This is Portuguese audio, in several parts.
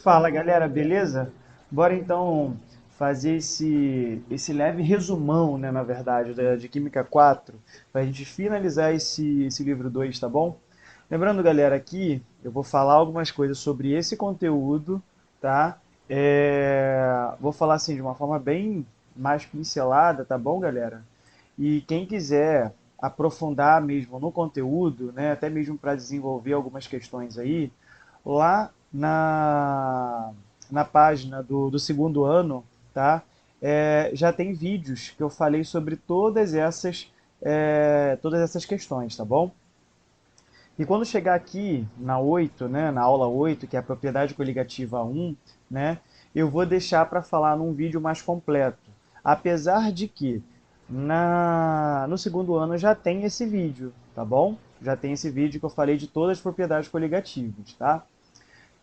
Fala galera, beleza? Bora então fazer esse leve resumão, né, na verdade, de Química 4, para a gente finalizar esse livro 2, tá bom? Lembrando, galera, aqui eu vou falar algumas coisas sobre esse conteúdo, tá? Vou falar assim de uma forma bem mais pincelada, tá bom, galera? E quem quiser aprofundar mesmo no conteúdo, né, até mesmo para desenvolver algumas questões aí, lá na página do segundo ano, tá? Já tem vídeos que eu falei sobre todas essas questões, tá bom? E quando chegar aqui na 8, né, na aula 8, que é a propriedade coligativa 1, né, eu vou deixar para falar num vídeo mais completo. Apesar de que no segundo ano já tem esse vídeo, tá bom? Já tem esse vídeo que eu falei de todas as propriedades coligativas, tá?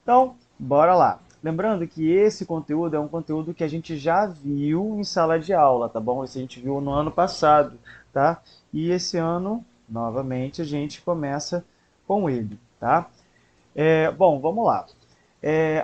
Então, bora lá. Lembrando que esse conteúdo é um conteúdo que a gente já viu em sala de aula, tá bom? Esse a gente viu no ano passado, tá? E esse ano, novamente, a gente começa com ele, tá? Bom, vamos lá.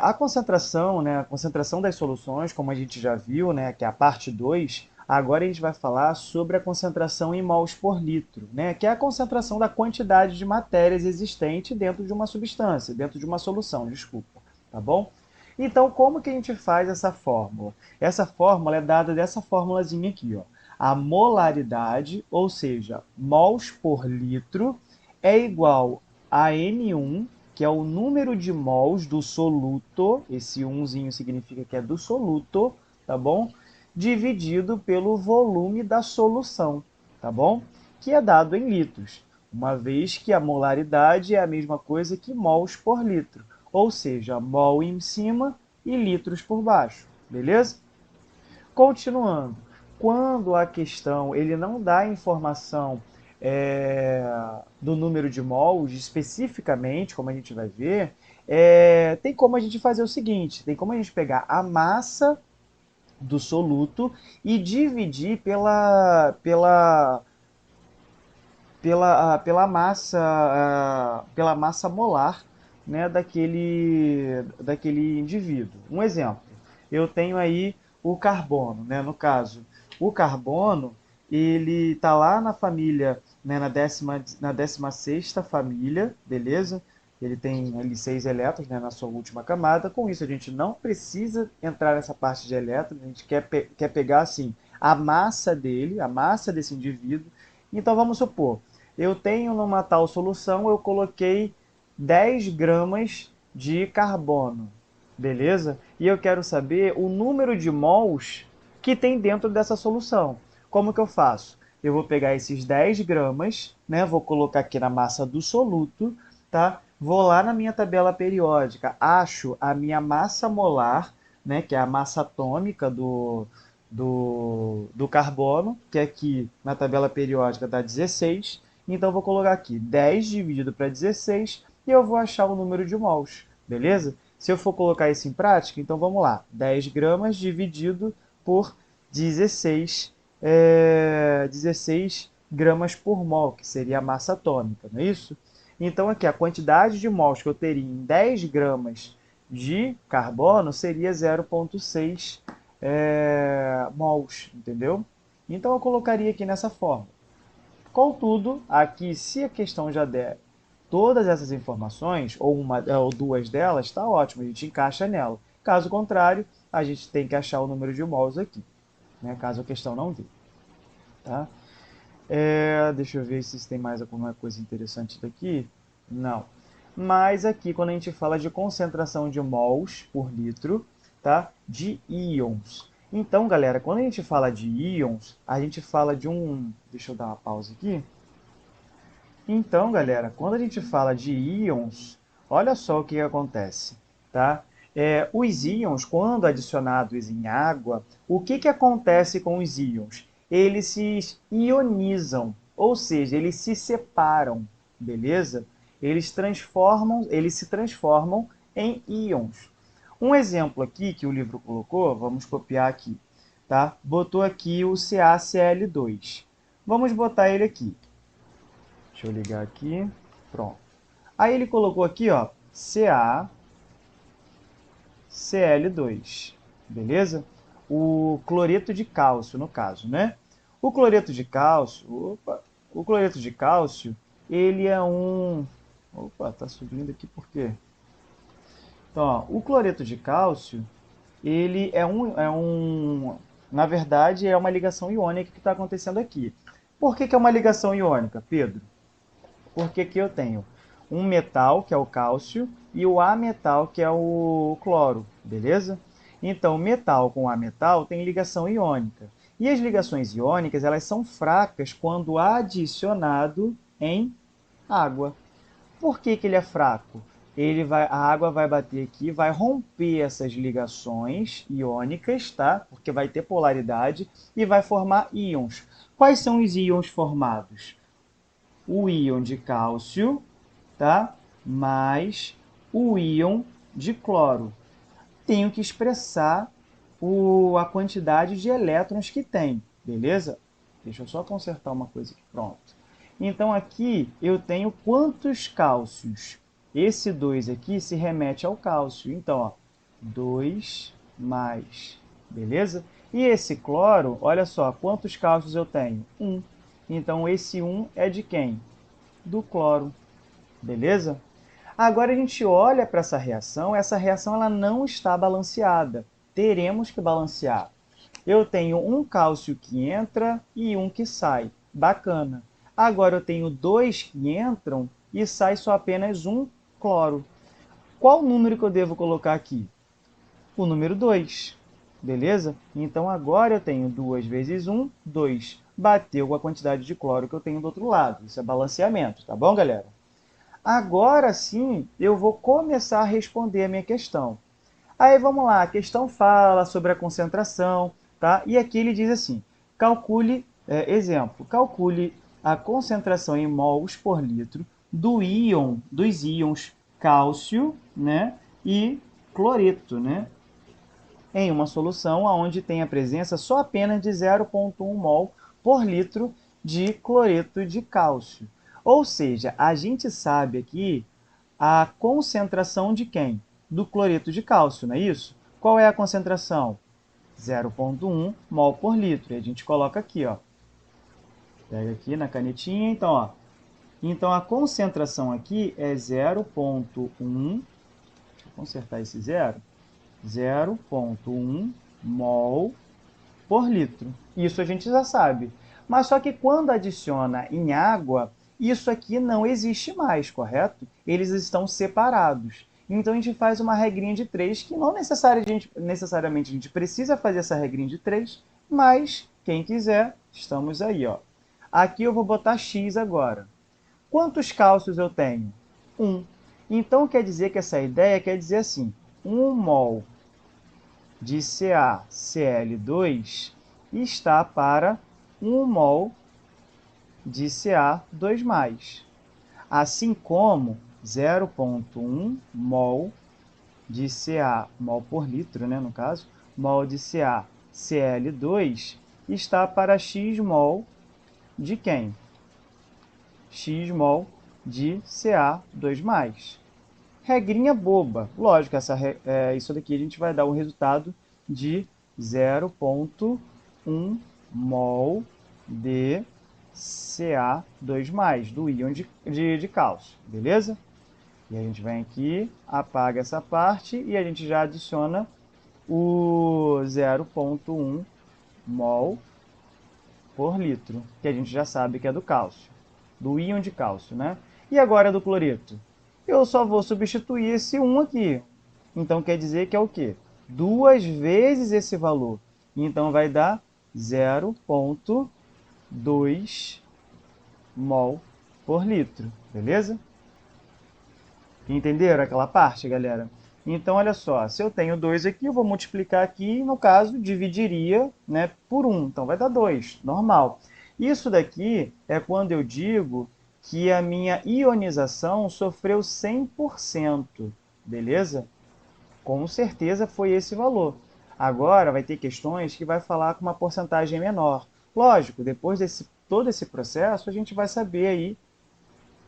A concentração, né, a concentração das soluções, como a gente já viu, né, que é a parte 2. Agora a gente vai falar sobre a concentração em mols por litro, né, que é a concentração da quantidade de matérias existente dentro de uma substância, dentro de uma solução, desculpa, tá bom? Então, como que a gente faz essa fórmula? Essa fórmula é dada dessa formulazinha aqui, ó. A molaridade, ou seja, mols por litro, é igual a N1, que é o número de mols do soluto, esse umzinho significa que é do soluto, tá bom? Dividido pelo volume da solução, tá bom? Que é dado em litros, uma vez que a molaridade é a mesma coisa que mols por litro, ou seja, mol em cima e litros por baixo, beleza? Continuando, quando a questão ele não dá informação é, do número de mols especificamente, como a gente vai ver, tem como a gente fazer o seguinte: tem como a gente pegar a massa do soluto e dividir pela massa molar, né, daquele indivíduo. Um exemplo, eu tenho aí o carbono, né, no caso, o carbono ele está lá na família, né, na 16ª família, beleza? Ele tem ali 6 elétrons, né, na sua última camada. Com isso, a gente não precisa entrar nessa parte de elétrons, a gente quer pegar assim a massa dele, a massa desse indivíduo. Então vamos supor, eu tenho numa tal solução, eu coloquei 10 gramas de carbono, beleza? E eu quero saber o número de mols que tem dentro dessa solução. Como que eu faço? Eu vou pegar esses 10 gramas, né? Vou colocar aqui na massa do soluto, tá? Vou lá na minha tabela periódica, acho a minha massa molar, né? Que é a massa atômica do carbono, que aqui na tabela periódica dá 16. Então, vou colocar aqui 10 dividido para 16 e eu vou achar o número de mols, beleza? Se eu for colocar isso em prática, então vamos lá. 10 gramas dividido por 16, 16 gramas por mol, que seria a massa atômica, não é isso? Então, aqui, a quantidade de mols que eu teria em 10 gramas de carbono seria 0,6 mols, entendeu? Então, eu colocaria aqui nessa forma. Contudo, aqui, se a questão já der todas essas informações, ou uma ou duas delas, está ótimo, a gente encaixa nela. Caso contrário, a gente tem que achar o número de mols aqui, né? Caso a questão não dê. Tá? Deixa eu ver se tem mais alguma coisa interessante daqui. Não. Mas aqui, quando a gente fala de concentração de mols por litro, tá? De íons. Então, galera, quando a gente fala de íons, a gente fala de um... Deixa eu dar uma pausa aqui. Então, galera, quando a gente fala de íons, olha só o que acontece, tá? Os íons, quando adicionados em água, o que acontece com os íons? Eles se ionizam, ou seja, eles se separam, beleza? Eles se transformam em íons. Um exemplo aqui que o livro colocou, vamos copiar aqui, tá? Botou aqui o CaCl2. Vamos botar ele aqui. Deixa eu ligar aqui. Pronto. Aí ele colocou aqui, ó, Cl2, beleza? O cloreto de cálcio, no caso, né? O cloreto de cálcio, o cloreto de cálcio, ele é um... Opa, tá subindo aqui por quê? Então, ó, o cloreto de cálcio, ele na verdade, é uma ligação iônica que está acontecendo aqui. Por que é uma ligação iônica, Pedro? Porque aqui eu tenho um metal, que é o cálcio, e o ametal, que é o cloro, beleza? Então, metal com ametal tem ligação iônica. E as ligações iônicas, elas são fracas quando adicionado em água. Por que ele é fraco? A água vai bater aqui, vai romper essas ligações iônicas, tá? Porque vai ter polaridade e vai formar íons. Quais são os íons formados? O íon de cálcio, tá? Mais o íon de cloro. Tenho que expressar a quantidade de elétrons que tem, beleza? Deixa eu só consertar uma coisa aqui, pronto. Então aqui eu tenho quantos cálcios? Esse 2 aqui se remete ao cálcio. Então, ó, 2 mais, beleza? E esse cloro, olha só, quantos cálcios eu tenho? 1. Então esse 1 é de quem? Do cloro, beleza? Agora a gente olha para essa reação ela não está balanceada. Teremos que balancear. Eu tenho um cálcio que entra e um que sai. Bacana. Agora eu tenho dois que entram e sai só apenas um cloro. Qual número que eu devo colocar aqui? O número 2. Beleza? Então agora eu tenho 2 vezes 1, 2. Bateu com a quantidade de cloro que eu tenho do outro lado. Isso é balanceamento, tá bom, galera? Agora sim, eu vou começar a responder a minha questão. Aí vamos lá, a questão fala sobre a concentração, tá? E aqui ele diz assim, calcule, exemplo, calcule a concentração em mols por litro dos íons cálcio, né, e cloreto, né, em uma solução onde tem a presença só apenas de 0,1 mol por litro de cloreto de cálcio. Ou seja, a gente sabe aqui a concentração de quem? Do cloreto de cálcio, não é isso? Qual é a concentração? 0,1 mol por litro. E a gente coloca aqui, ó. Pega aqui na canetinha, então, ó. Então, a concentração aqui é 0,1, deixa eu consertar esse zero, 0,1 mol por litro. Isso a gente já sabe. Mas só que quando adiciona em água, isso aqui não existe mais, correto? Eles estão separados. Então a gente faz uma regrinha de 3, que não necessariamente a gente precisa fazer essa regrinha de 3, mas quem quiser, estamos aí, ó. Aqui eu vou botar X agora. Quantos cálcios eu tenho? 1. Então quer dizer que essa ideia quer dizer assim, 1 mol de CaCl2 está para 1 mol de Ca2+. Assim como 0,1 mol de Ca, mol por litro, né, no caso, mol de CaCl2 está para X mol de quem? X mol de Ca2+. Regrinha boba. Lógico, isso daqui a gente vai dar um resultado de 0,1 mol de Ca2+, do íon de cálcio, beleza? E a gente vem aqui, apaga essa parte e a gente já adiciona o 0,1 mol por litro, que a gente já sabe que é do cálcio, do íon de cálcio, né? E agora do cloreto? Eu só vou substituir esse 1 aqui. Então quer dizer que é o quê? 2 vezes esse valor. Então vai dar 0,2 mol por litro, beleza? Entenderam aquela parte, galera? Então, olha só, se eu tenho 2 aqui, eu vou multiplicar aqui, no caso, dividiria, né, por 1. Então, vai dar 2, normal. Isso daqui é quando eu digo que a minha ionização sofreu 100%, beleza? Com certeza foi esse valor. Agora, vai ter questões que vai falar com uma porcentagem menor. Lógico, depois desse todo esse processo, a gente vai saber aí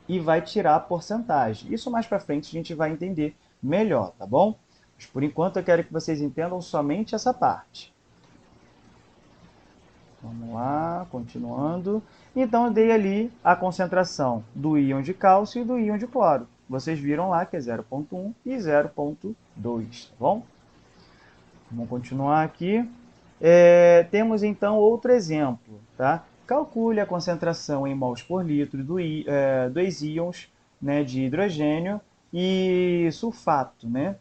e vai tirar a porcentagem. Isso mais para frente a gente vai entender melhor, tá bom? Mas, por enquanto eu quero que vocês entendam somente essa parte. Vamos lá, continuando. Então eu dei ali a concentração do íon de cálcio e do íon de cloro. Vocês viram lá que é 0,1 e 0,2, tá bom? Vamos continuar aqui. Temos então outro exemplo, tá? Calcule a concentração em mols por litro dos íons, né, de hidrogênio e sulfato, né,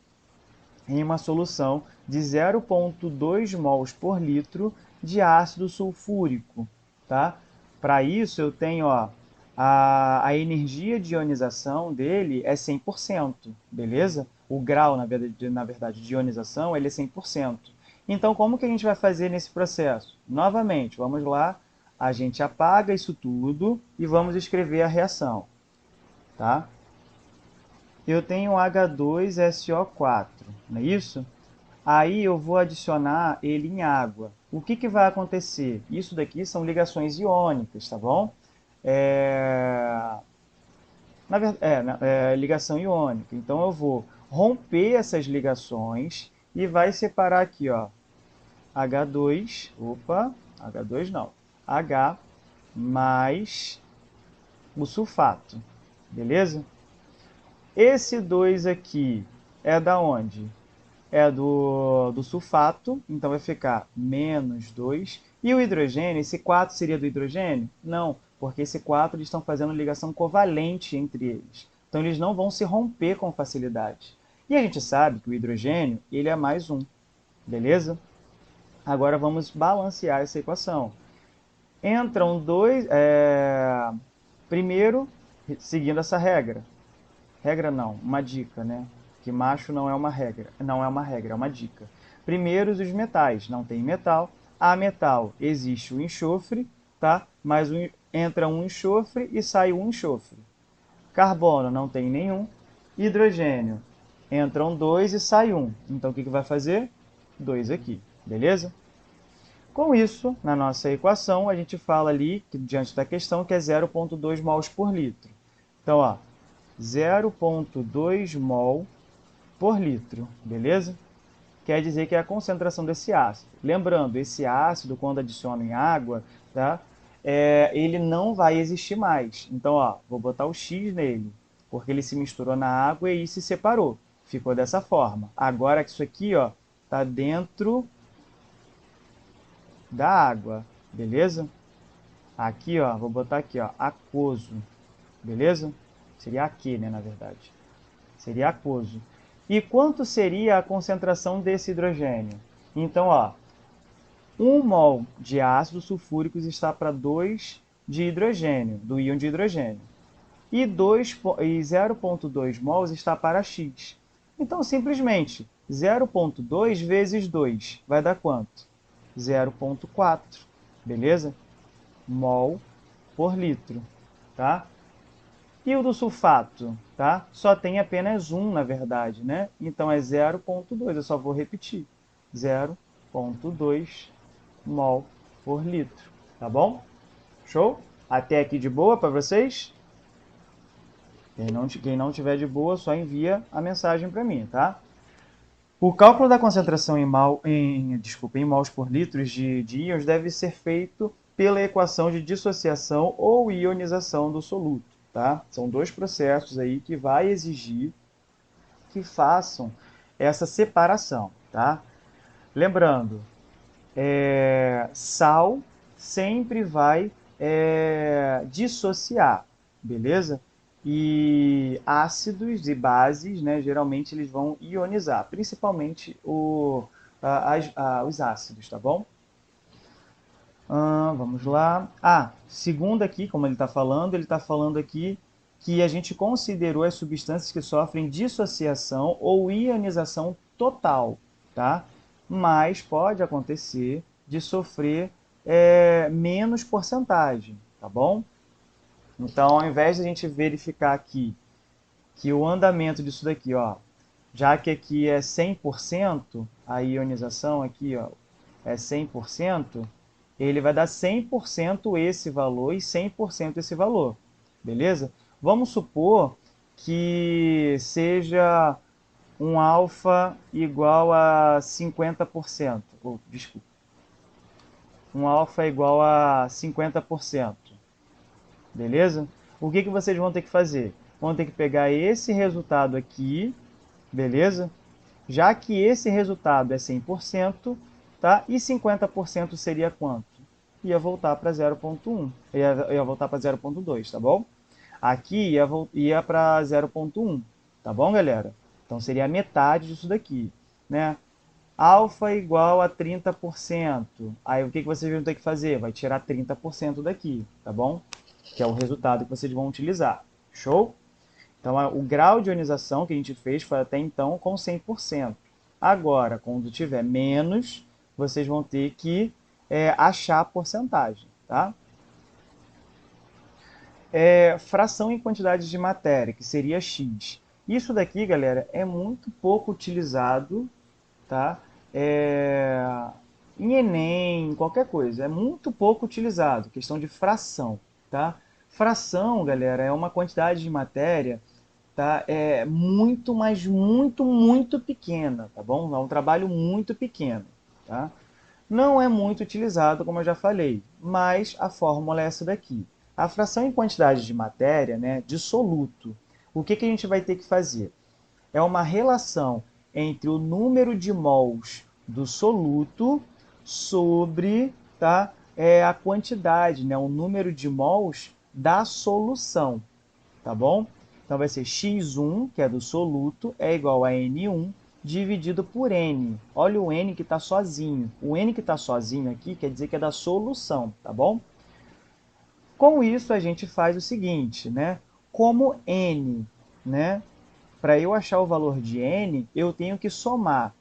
em uma solução de 0,2 mols por litro de ácido sulfúrico, tá? Para isso eu tenho, ó, a energia de ionização dele é 100%, beleza? O grau, na verdade, de ionização ele é 100%. Então, como que a gente vai fazer nesse processo? Novamente, vamos lá, a gente apaga isso tudo e vamos escrever a reação, tá? Eu tenho H2SO4, não é isso? Aí eu vou adicionar ele em água. O que, que vai acontecer? Isso daqui são ligações iônicas, tá bom? Ligação iônica. Então eu vou romper essas ligações e vai separar aqui, ó, H2, opa, H2 não, H mais o sulfato, beleza? Esse 2 aqui é da onde? É do sulfato, então vai ficar menos 2. E o hidrogênio, esse 4 seria do hidrogênio? Não, porque esse 4 eles estão fazendo ligação covalente entre eles. Então eles não vão se romper com facilidade. E a gente sabe que o hidrogênio ele é mais um, beleza? Agora vamos balancear essa equação. Entram dois... Primeiro, seguindo essa regra. Regra não, uma dica, né? Que macho não é uma regra, é uma dica. Primeiro, os metais, não tem metal. A metal existe o enxofre, tá? Mas entra um enxofre e sai um enxofre. Carbono não tem nenhum. Hidrogênio, entram dois e sai um. Então o que vai fazer? Dois aqui, beleza? Com isso, na nossa equação, a gente fala ali, diante da questão, que é 0,2 mols por litro. Então, ó, 0,2 mol por litro, beleza? Quer dizer que é a concentração desse ácido. Lembrando, esse ácido, quando adiciona em água, tá? Ele não vai existir mais. Então, ó, vou botar o X nele, porque ele se misturou na água e se separou. Ficou dessa forma. Agora que isso aqui, ó, tá dentro da água, beleza? Aqui, ó, vou botar aqui, ó, aquoso, beleza? Seria aqui, né, na verdade. Seria aquoso. E quanto seria a concentração desse hidrogênio? Então, ó, 1 mol de ácido sulfúrico está para 2 de hidrogênio, do íon de hidrogênio. E 0,2 mols está para X. Então, simplesmente, 0,2 vezes 2 vai dar quanto? 0,4, beleza? Mol por litro, tá? E o do sulfato, tá? Só tem apenas um, na verdade, né? Então é 0,2, eu só vou repetir. 0,2 mol por litro, tá bom? Show? Até aqui de boa para vocês? Quem não tiver de boa, só envia a mensagem para mim, tá? O cálculo da concentração em mols por litro de íons deve ser feito pela equação de dissociação ou ionização do soluto. Tá? São dois processos aí que vai exigir que façam essa separação. Tá? Lembrando, sal sempre vai dissociar, beleza? E ácidos e bases, né, geralmente eles vão ionizar, principalmente os ácidos, tá bom? Vamos lá. Segundo aqui, como ele está falando aqui que a gente considerou as substâncias que sofrem dissociação ou ionização total, tá? Mas pode acontecer de sofrer menos porcentagem, tá bom? Então, ao invés de a gente verificar aqui que o andamento disso daqui, ó, já que aqui é 100%, a ionização aqui, ó, é 100%, ele vai dar 100% esse valor e 100% esse valor, beleza? Vamos supor que seja um alfa igual a 50%. Desculpa. Um alfa igual a 50%. Beleza? O que vocês vão ter que fazer? Vão ter que pegar esse resultado aqui, beleza? Já que esse resultado é 100%, tá? E 50% seria quanto? Ia voltar para 0,1. Ia voltar para 0,2, tá bom? Aqui ia para 0,1, tá bom, galera? Então seria a metade disso daqui, né? Alfa igual a 30%. Aí o que vocês vão ter que fazer? Vai tirar 30% daqui, tá bom? Que é o resultado que vocês vão utilizar. Show? Então, o grau de ionização que a gente fez foi até então com 100%. Agora, quando tiver menos, vocês vão ter que achar a porcentagem, tá? Fração em quantidade de matéria, que seria X. Isso daqui, galera, é muito pouco utilizado, tá? Em Enem, qualquer coisa, é muito pouco utilizado, questão de fração, tá? Fração, galera, é uma quantidade de matéria, tá? Muito, mas muito, muito pequena, tá bom? É um trabalho muito pequeno, tá? Não é muito utilizado, como eu já falei, mas a fórmula é essa daqui. A fração em quantidade de matéria, né, de soluto, o que a gente vai ter que fazer? É uma relação entre o número de mols do soluto sobre, tá, a quantidade, né, o número de mols da solução, tá bom? Então vai ser x1, que é do soluto, é igual a N1 dividido por N. Olha o N que está sozinho. O N que está sozinho aqui quer dizer que é da solução, tá bom? Com isso, a gente faz o seguinte, né? Como N, né? Para eu achar o valor de N, eu tenho que somar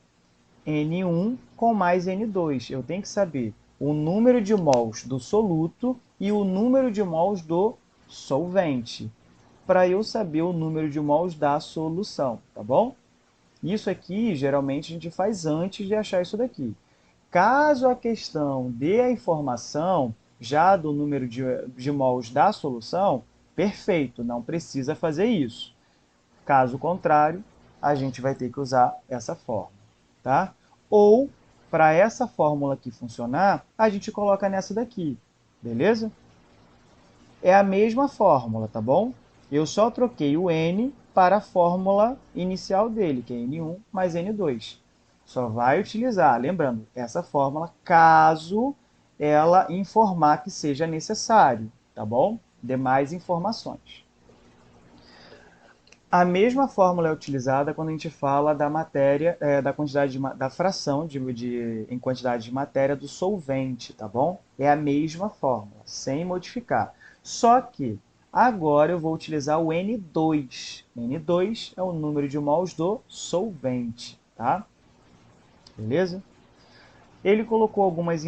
N1 com mais N2. Eu tenho que saber o número de mols do soluto e o número de mols do solvente, para eu saber o número de mols da solução, tá bom? Isso aqui, geralmente, a gente faz antes de achar isso daqui. Caso a questão dê a informação já do número de mols da solução, perfeito, não precisa fazer isso. Caso contrário, a gente vai ter que usar essa fórmula, tá? Ou, para essa fórmula aqui funcionar, a gente coloca nessa daqui, beleza? É a mesma fórmula, tá bom? Eu só troquei o N para a fórmula inicial dele, que é N1 mais N2. Só vai utilizar, lembrando, essa fórmula caso ela informar que seja necessário, tá bom? Demais informações. A mesma fórmula é utilizada quando a gente fala da matéria, da quantidade da fração em quantidade de matéria do solvente, tá bom? É a mesma fórmula, sem modificar. Só que agora eu vou utilizar o N2. N2 é o número de mols do solvente, tá? Beleza? Ele colocou algumas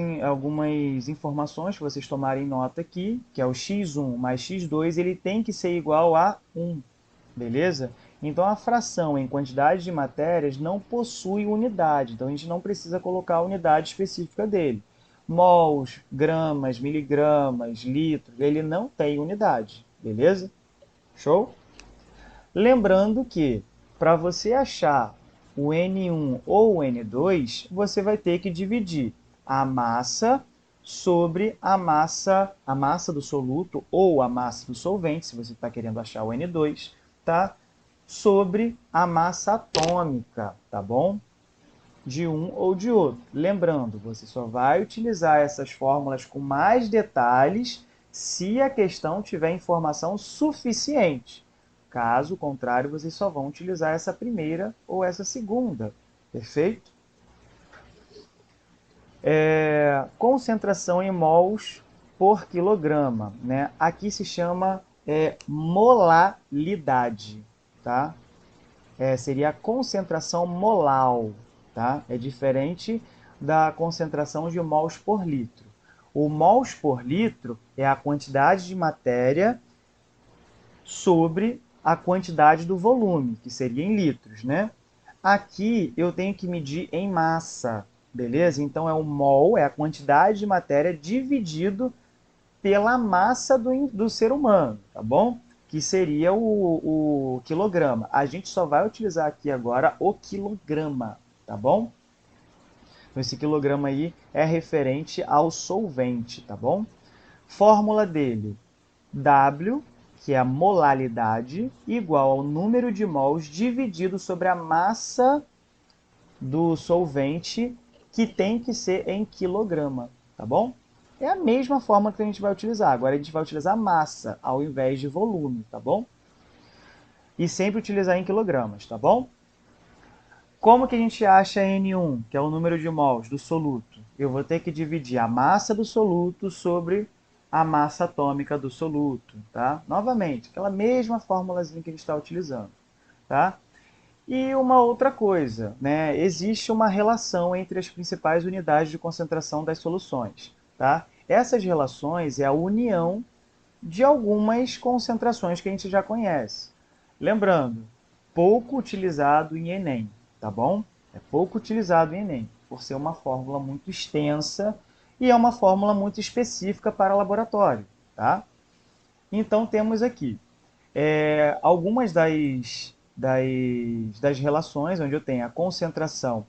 informações que vocês tomarem nota aqui, que é o x1 mais x2, ele tem que ser igual a 1. Beleza? Então, a fração em quantidade de matérias não possui unidade, então a gente não precisa colocar a unidade específica dele. Mols, gramas, miligramas, litros, ele não tem unidade, beleza? Show? Lembrando que, para você achar o N1 ou o N2, você vai ter que dividir a massa sobre a massa do soluto ou a massa do solvente, se você está querendo achar o N2, tá? Sobre a massa atômica, tá bom? De um ou de outro. Lembrando, você só vai utilizar essas fórmulas com mais detalhes se a questão tiver informação suficiente. Caso contrário, vocês só vão utilizar essa primeira ou essa segunda. Perfeito? Concentração em mols por quilograma, né? Aqui se chama molalidade, tá? Seria a concentração molal, tá? É diferente da concentração de mols por litro. O mols por litro é a quantidade de matéria sobre a quantidade do volume, que seria em litros, né? Aqui eu tenho que medir em massa, beleza? Então o mol, é a quantidade de matéria dividido pela massa do ser humano, tá bom? que seria o quilograma. A gente só vai utilizar aqui agora o quilograma, tá bom? Então, esse quilograma aí é referente ao solvente, tá bom? Fórmula dele, W, que é a molaridade, igual ao número de mols dividido sobre a massa do solvente, que tem que ser em quilograma, tá bom? É a mesma forma que a gente vai utilizar. Agora a gente vai utilizar massa ao invés de volume, tá bom? E sempre utilizar em quilogramas, tá bom? Como que a gente acha N1, que é o número de mols do soluto? Eu vou ter que dividir a massa do soluto sobre a massa atômica do soluto, tá? Novamente, aquela mesma formulazinha que a gente está utilizando, tá? E uma outra coisa, né? Existe uma relação entre as principais unidades de concentração das soluções, tá? Essas relações é a união de algumas concentrações que a gente já conhece. Lembrando, pouco utilizado em Enem, tá bom? É pouco utilizado em Enem, por ser uma fórmula muito extensa e é uma fórmula muito específica para laboratório, tá? Então temos aqui algumas das relações onde eu tenho a concentração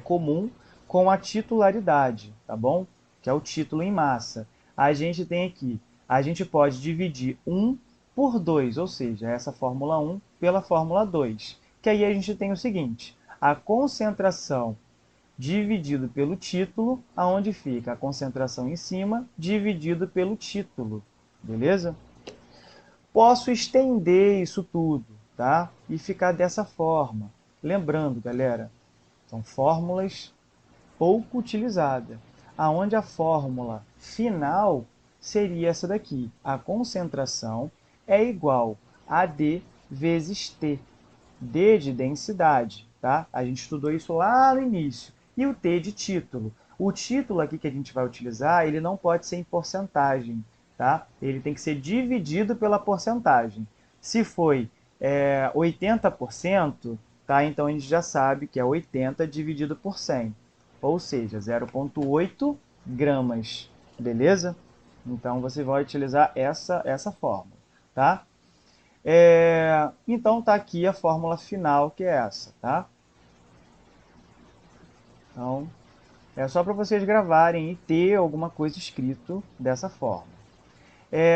comum com a titularidade, tá bom? Que é o título em massa. A gente tem aqui, a gente pode dividir 1 por 2, ou seja, essa fórmula 1 pela fórmula 2. Que aí a gente tem o seguinte, a concentração dividido pelo título, aonde fica a concentração em cima, dividido pelo título, beleza? Posso estender isso tudo, tá? E ficar dessa forma. Lembrando, galera, são fórmulas pouco utilizada, aonde a fórmula final seria essa daqui. A concentração é igual a D vezes T. D de densidade, tá? A gente estudou isso lá no início. E o T de título. O título aqui que a gente vai utilizar, ele não pode ser em porcentagem, tá? Ele tem que ser dividido pela porcentagem. Se foi 80%, tá? Então a gente já sabe que é 80 dividido por 100, ou seja, 0,8 gramas, beleza? Então você vai utilizar essa fórmula, tá? Então tá aqui a fórmula final, que é essa, tá? Então, é só para vocês gravarem e ter alguma coisa escrito dessa forma.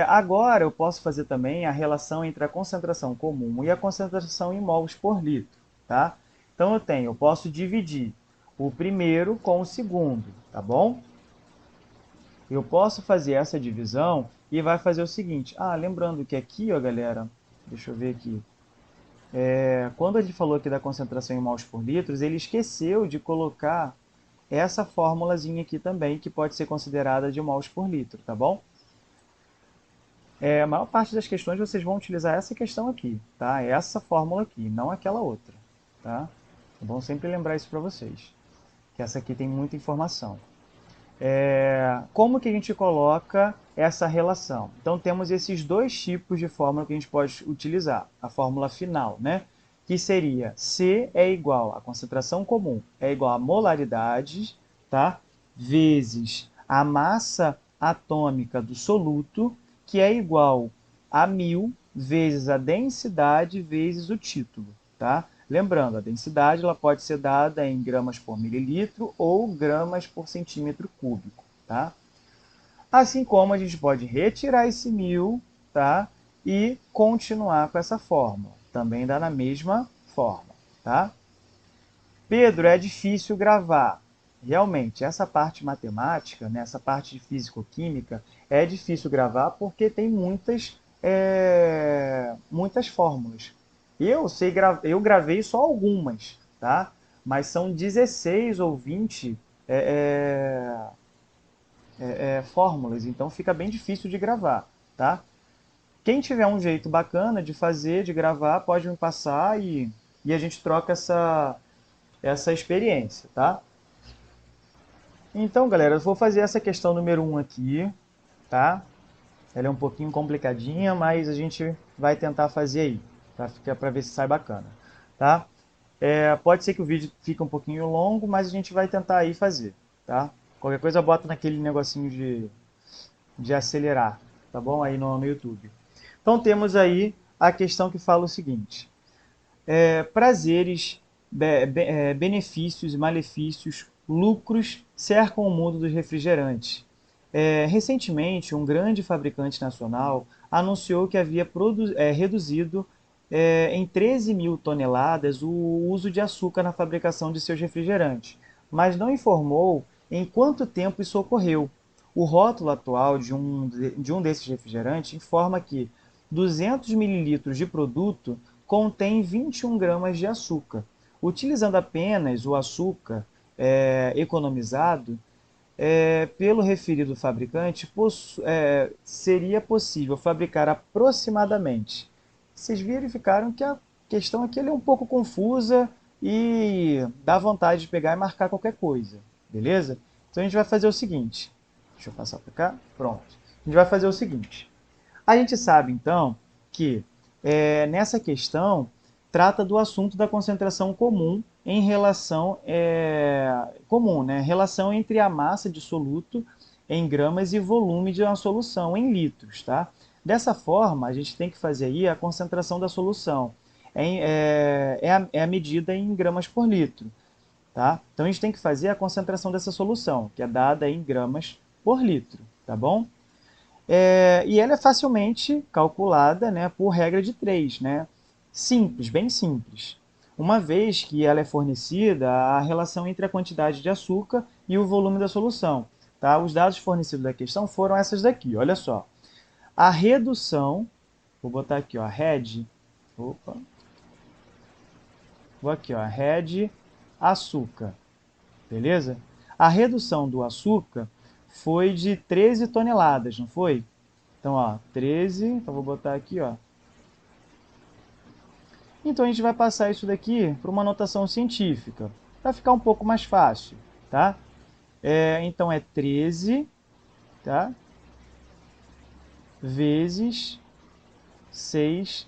Agora eu posso fazer também a relação entre a concentração comum e a concentração em mols por litro, tá? Então eu posso dividir o primeiro com o segundo, tá bom? Eu posso fazer essa divisão e vai fazer o seguinte. Lembrando que aqui, ó, galera, deixa eu ver aqui. Quando ele falou aqui da concentração em mols por litros, ele esqueceu de colocar essa formulazinha aqui também, que pode ser considerada de mols por litro, tá bom? A maior parte das questões vocês vão utilizar essa questão aqui, tá? Essa fórmula aqui, não aquela outra, tá? É bom sempre lembrar isso para vocês, que essa aqui tem muita informação. Como que a gente coloca essa relação? Então temos esses dois tipos de fórmula que a gente pode utilizar. A fórmula final, né? Que seria C é igual a concentração comum, é igual a molaridade, tá? Vezes a massa atômica do soluto, que é igual a 1000 vezes a densidade vezes o título, tá? Lembrando, a densidade ela pode ser dada em gramas por mililitro ou gramas por centímetro cúbico, tá? Assim como a gente pode retirar esse 1000, tá? E continuar com essa fórmula. Também dá na mesma forma, tá? Pedro, é difícil gravar. Realmente, essa parte matemática, né, essa parte de físico-química, é difícil gravar porque tem muitas fórmulas. Eu gravei só algumas, tá? Mas são 16 ou 20 fórmulas, então fica bem difícil de gravar, tá? Quem tiver um jeito bacana de fazer, de gravar, pode me passar e a gente troca essa experiência, tá? Então, galera, eu vou fazer essa questão número 1 aqui, tá? Ela é um pouquinho complicadinha, mas a gente vai tentar fazer aí, para ver se sai bacana, tá? Pode ser que o vídeo fique um pouquinho longo, mas a gente vai tentar aí fazer, tá? Qualquer coisa bota naquele negocinho de acelerar, tá bom? Aí no YouTube. Então temos aí a questão que fala o seguinte: prazeres, benefícios e malefícios, lucros cercam o mundo dos refrigerantes. Recentemente, um grande fabricante nacional anunciou que havia reduzido em 13 mil toneladas o uso de açúcar na fabricação de seus refrigerantes, mas não informou em quanto tempo isso ocorreu. O rótulo atual de um desses refrigerantes informa que 200 mililitros de produto contém 21 gramas de açúcar. Utilizando apenas o açúcar economizado, pelo referido fabricante, seria possível fabricar aproximadamente. Vocês verificaram que a questão aqui é um pouco confusa e dá vontade de pegar e marcar qualquer coisa, beleza? Então a gente vai fazer o seguinte, deixa eu passar para cá, pronto. A gente vai fazer o seguinte, a gente sabe então que nessa questão trata do assunto da concentração comum em relação né? Relação entre a massa de soluto em gramas e volume de uma solução em litros, tá? Dessa forma, a gente tem que fazer aí a concentração da solução. É a medida em gramas por litro, tá? Então a gente tem que fazer a concentração dessa solução, que é dada em gramas por litro, tá bom? E ela é facilmente calculada, né, por regra de 3, né? Simples, bem simples. Uma vez que ela é fornecida a relação entre a quantidade de açúcar e o volume da solução. Tá? Os dados fornecidos da questão foram essas daqui, olha só. A redução, vou botar aqui, ó, vou aqui, ó, açúcar, beleza? A redução do açúcar foi de 13 toneladas, não foi? Então, ó, 13, então vou botar aqui, ó. Então a gente vai passar isso daqui para uma notação científica, para ficar um pouco mais fácil, tá? Então é 13, tá? Vezes 6,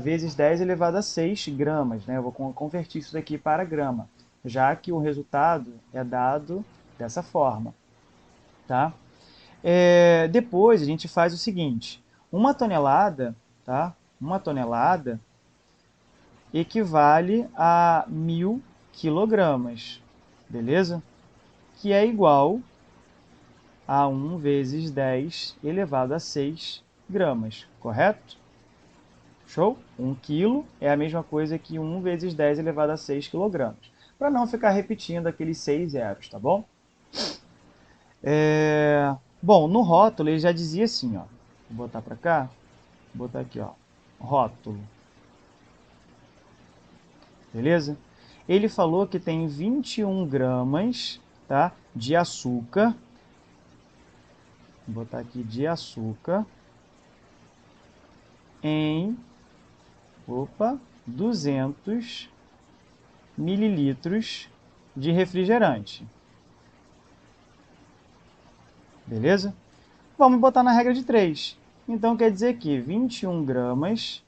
vezes 10 elevado a 6 gramas, né? Eu vou converter isso daqui para grama, já que o resultado é dado dessa forma, tá? Depois a gente faz o seguinte, uma tonelada, tá? Uma tonelada equivale a 1.000 quilogramas, beleza? Que é igual a 1 vezes 10 elevado a 6 gramas, correto? Show? 1 quilo é a mesma coisa que 1 vezes 10 elevado a 6 quilogramas. Para não ficar repetindo aqueles 6 zeros, tá bom? Bom, no rótulo ele já dizia assim, ó. Vou botar para cá, vou botar aqui, ó. Rótulo. Beleza? Ele falou que tem 21 gramas, tá, de açúcar. Vou botar aqui de açúcar em 200 mililitros de refrigerante. Beleza? Vamos botar na regra de 3. Então quer dizer que 21 gramas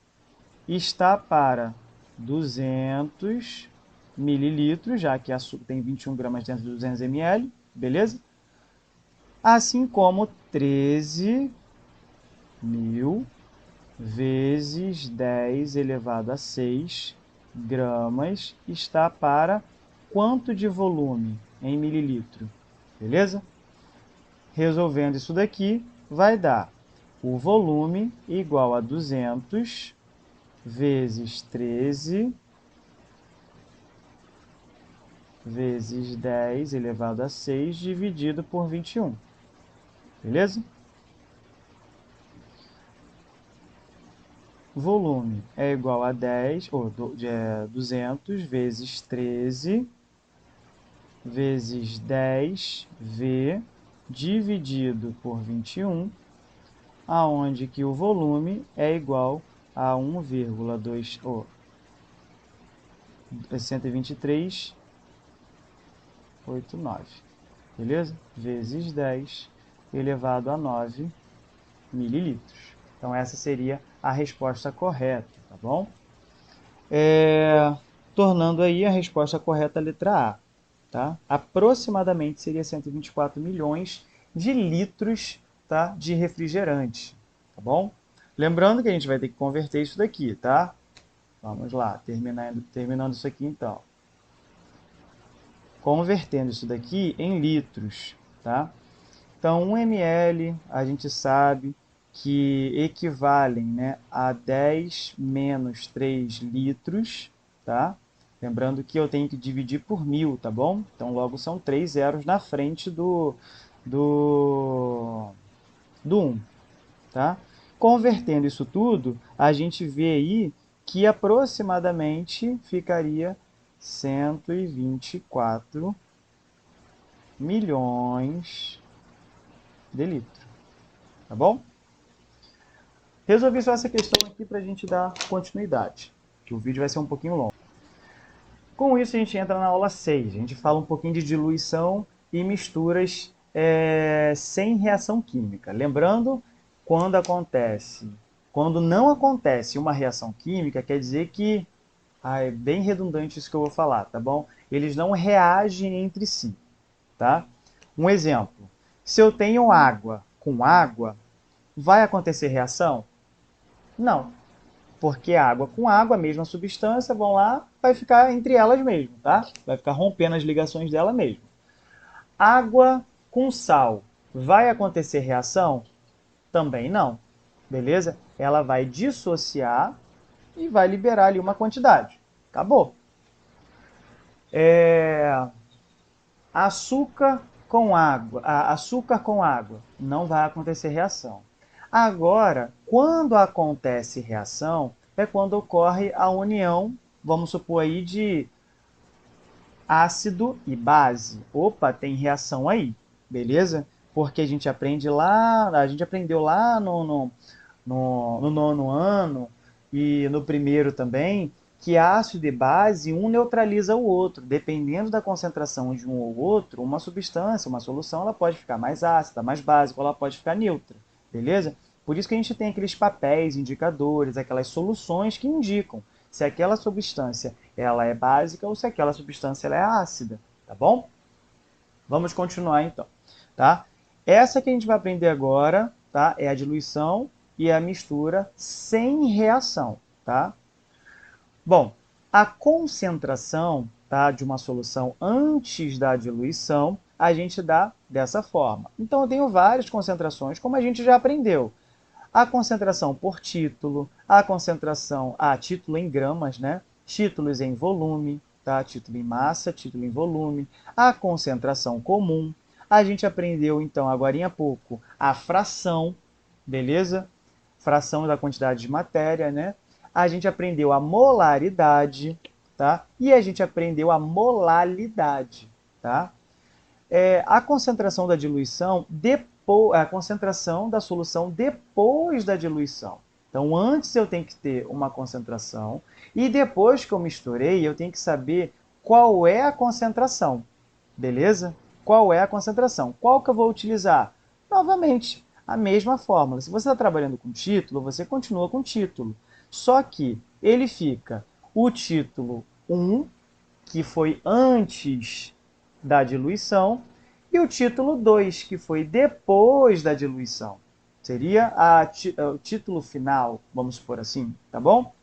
está para 200 mililitros, já que açúcar tem 21 gramas dentro de 200 ml, beleza? Assim como 13 mil vezes 10 elevado a 6 gramas está para quanto de volume em mililitro, beleza? Resolvendo isso daqui, vai dar o volume igual a 200 vezes 13 vezes 10 elevado a 6 dividido por 21. Beleza? Volume é igual a 200 vezes 13 vezes 10V dividido por 21, aonde que o volume é igual a 123,89, beleza? Vezes 10 elevado a 9 mililitros. Então essa seria a resposta correta, tá bom? Tornando aí a resposta correta a letra A. Tá? Aproximadamente seria 124 milhões de litros, tá, de refrigerante. Tá bom? Lembrando que a gente vai ter que converter isso daqui, tá? Vamos lá, terminando isso aqui então. Convertendo isso daqui em litros, tá? Então, 1 ml, a gente sabe que equivalem, né, a 10 menos 3 litros, tá? Lembrando que eu tenho que dividir por 1000, tá bom? Então, logo são 3 zeros na frente do, do 1, tá? Convertendo isso tudo, a gente vê aí que aproximadamente ficaria 124 milhões de litros, tá bom? Resolvi só essa questão aqui para a gente dar continuidade, que o vídeo vai ser um pouquinho longo. Com isso, a gente entra na aula 6. A gente fala um pouquinho de diluição e misturas sem reação química. Lembrando, quando não acontece uma reação química, quer dizer que, é bem redundante isso que eu vou falar, tá bom? Eles não reagem entre si, tá? Um exemplo, se eu tenho água com água, vai acontecer reação? Não, porque água com água, a mesma substância, vão lá, vai ficar entre elas mesmo, tá? Vai ficar rompendo as ligações dela mesmo. Água com sal, vai acontecer reação? Também não, beleza? Ela vai dissociar e vai liberar ali uma quantidade. Acabou. Açúcar com água, não vai acontecer reação. Agora, quando acontece reação, é quando ocorre a união, vamos supor aí, de ácido e base. Opa, tem reação aí, beleza? Porque a gente aprendeu lá no nono ano e no primeiro também, que ácido e base, um neutraliza o outro. Dependendo da concentração de um ou outro, uma substância, uma solução, ela pode ficar mais ácida, mais básica, ou ela pode ficar neutra, beleza? Por isso que a gente tem aqueles papéis, indicadores, aquelas soluções que indicam se aquela substância ela é básica ou se aquela substância ela é ácida, tá bom? Vamos continuar então, tá? Essa que a gente vai aprender agora, tá? É a diluição e a mistura sem reação, tá? Bom, a concentração, tá, de uma solução antes da diluição, a gente dá dessa forma. Então, eu tenho várias concentrações, como a gente já aprendeu. A concentração por título, título em gramas, né? Títulos em volume, tá? Título em massa, título em volume, a concentração comum. A gente aprendeu, então, agora há pouco, a fração, beleza? Fração da quantidade de matéria, né? A gente aprendeu a molaridade, tá? E a gente aprendeu a molalidade, tá? A concentração da diluição a concentração da solução depois da diluição. Então, antes eu tenho que ter uma concentração e depois que eu misturei, eu tenho que saber qual é a concentração, beleza? Qual é a concentração? Qual que eu vou utilizar? Novamente, a mesma fórmula. Se você está trabalhando com título, você continua com título. Só que ele fica o título 1, que foi antes da diluição, e o título 2, que foi depois da diluição. Seria o título final, vamos supor assim, tá bom?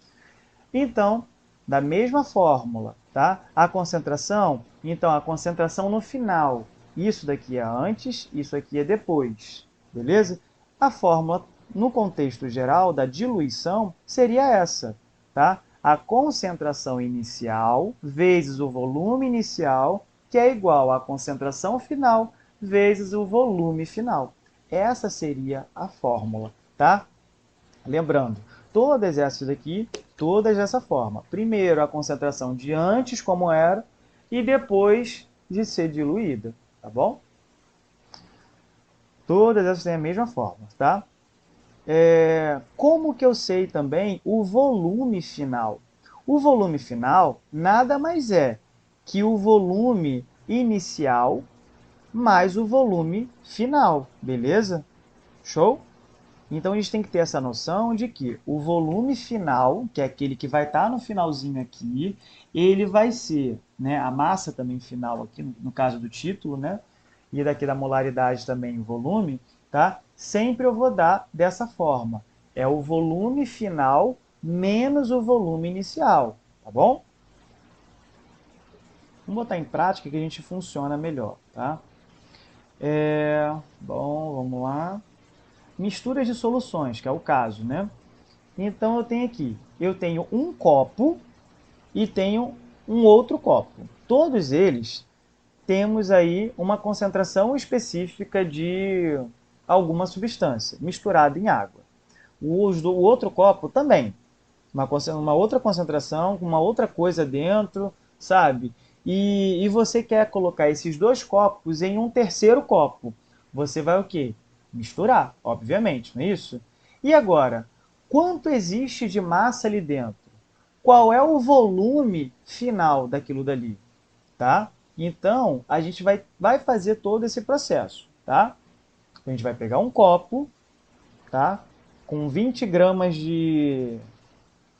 Então, da mesma fórmula, tá? Então a concentração no final. Isso daqui é antes, isso aqui é depois, beleza? A fórmula, no contexto geral da diluição, seria essa, tá? A concentração inicial vezes o volume inicial, que é igual à concentração final vezes o volume final. Essa seria a fórmula, tá? Lembrando, todas essas aqui, todas dessa forma. Primeiro a concentração de antes, como era, e depois de ser diluída, tá bom? Todas essas têm a mesma forma, tá? Como que eu sei também o volume final? O volume final nada mais é que o volume inicial mais o volume final, beleza? Show? Então a gente tem que ter essa noção de que o volume final, que é aquele que vai estar no finalzinho aqui, ele vai ser, né, a massa também final aqui, no caso do título, né, e daqui da molaridade também o volume, tá? Sempre eu vou dar dessa forma. É o volume final menos o volume inicial, tá bom? Vamos botar em prática que a gente funciona melhor, tá? Bom, vamos lá. Misturas de soluções, que é o caso, né? Então eu tenho aqui, eu tenho um copo e tenho um outro copo. Todos eles temos aí uma concentração específica de alguma substância misturada em água. O outro copo também, uma outra concentração, com uma outra coisa dentro, sabe? E você quer colocar esses dois copos em um terceiro copo. Você vai o quê? Misturar, obviamente, não é isso? E agora, quanto existe de massa ali dentro? Qual é o volume final daquilo dali? Tá? Então, a gente vai fazer todo esse processo, tá? A gente vai pegar um copo, tá? Com 20 gramas de,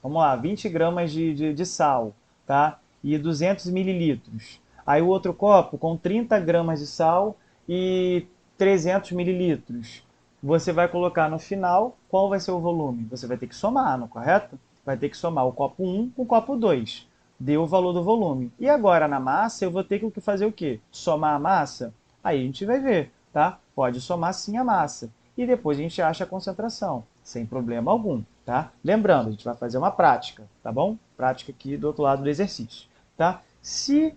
vamos lá, 20 gramas de sal, tá? E 200 mililitros. Aí o outro copo com 30 gramas de sal e 300 mililitros. Você vai colocar no final, qual vai ser o volume? Você vai ter que somar, não é correto? Vai ter que somar o copo 1 com o copo 2. Deu o valor do volume. E agora na massa eu vou ter que fazer o quê? Somar a massa? Aí a gente vai ver, tá? Pode somar sim a massa. E depois a gente acha a concentração, sem problema algum, tá? Lembrando, a gente vai fazer uma prática, tá bom? Prática aqui do outro lado do exercício, tá? Se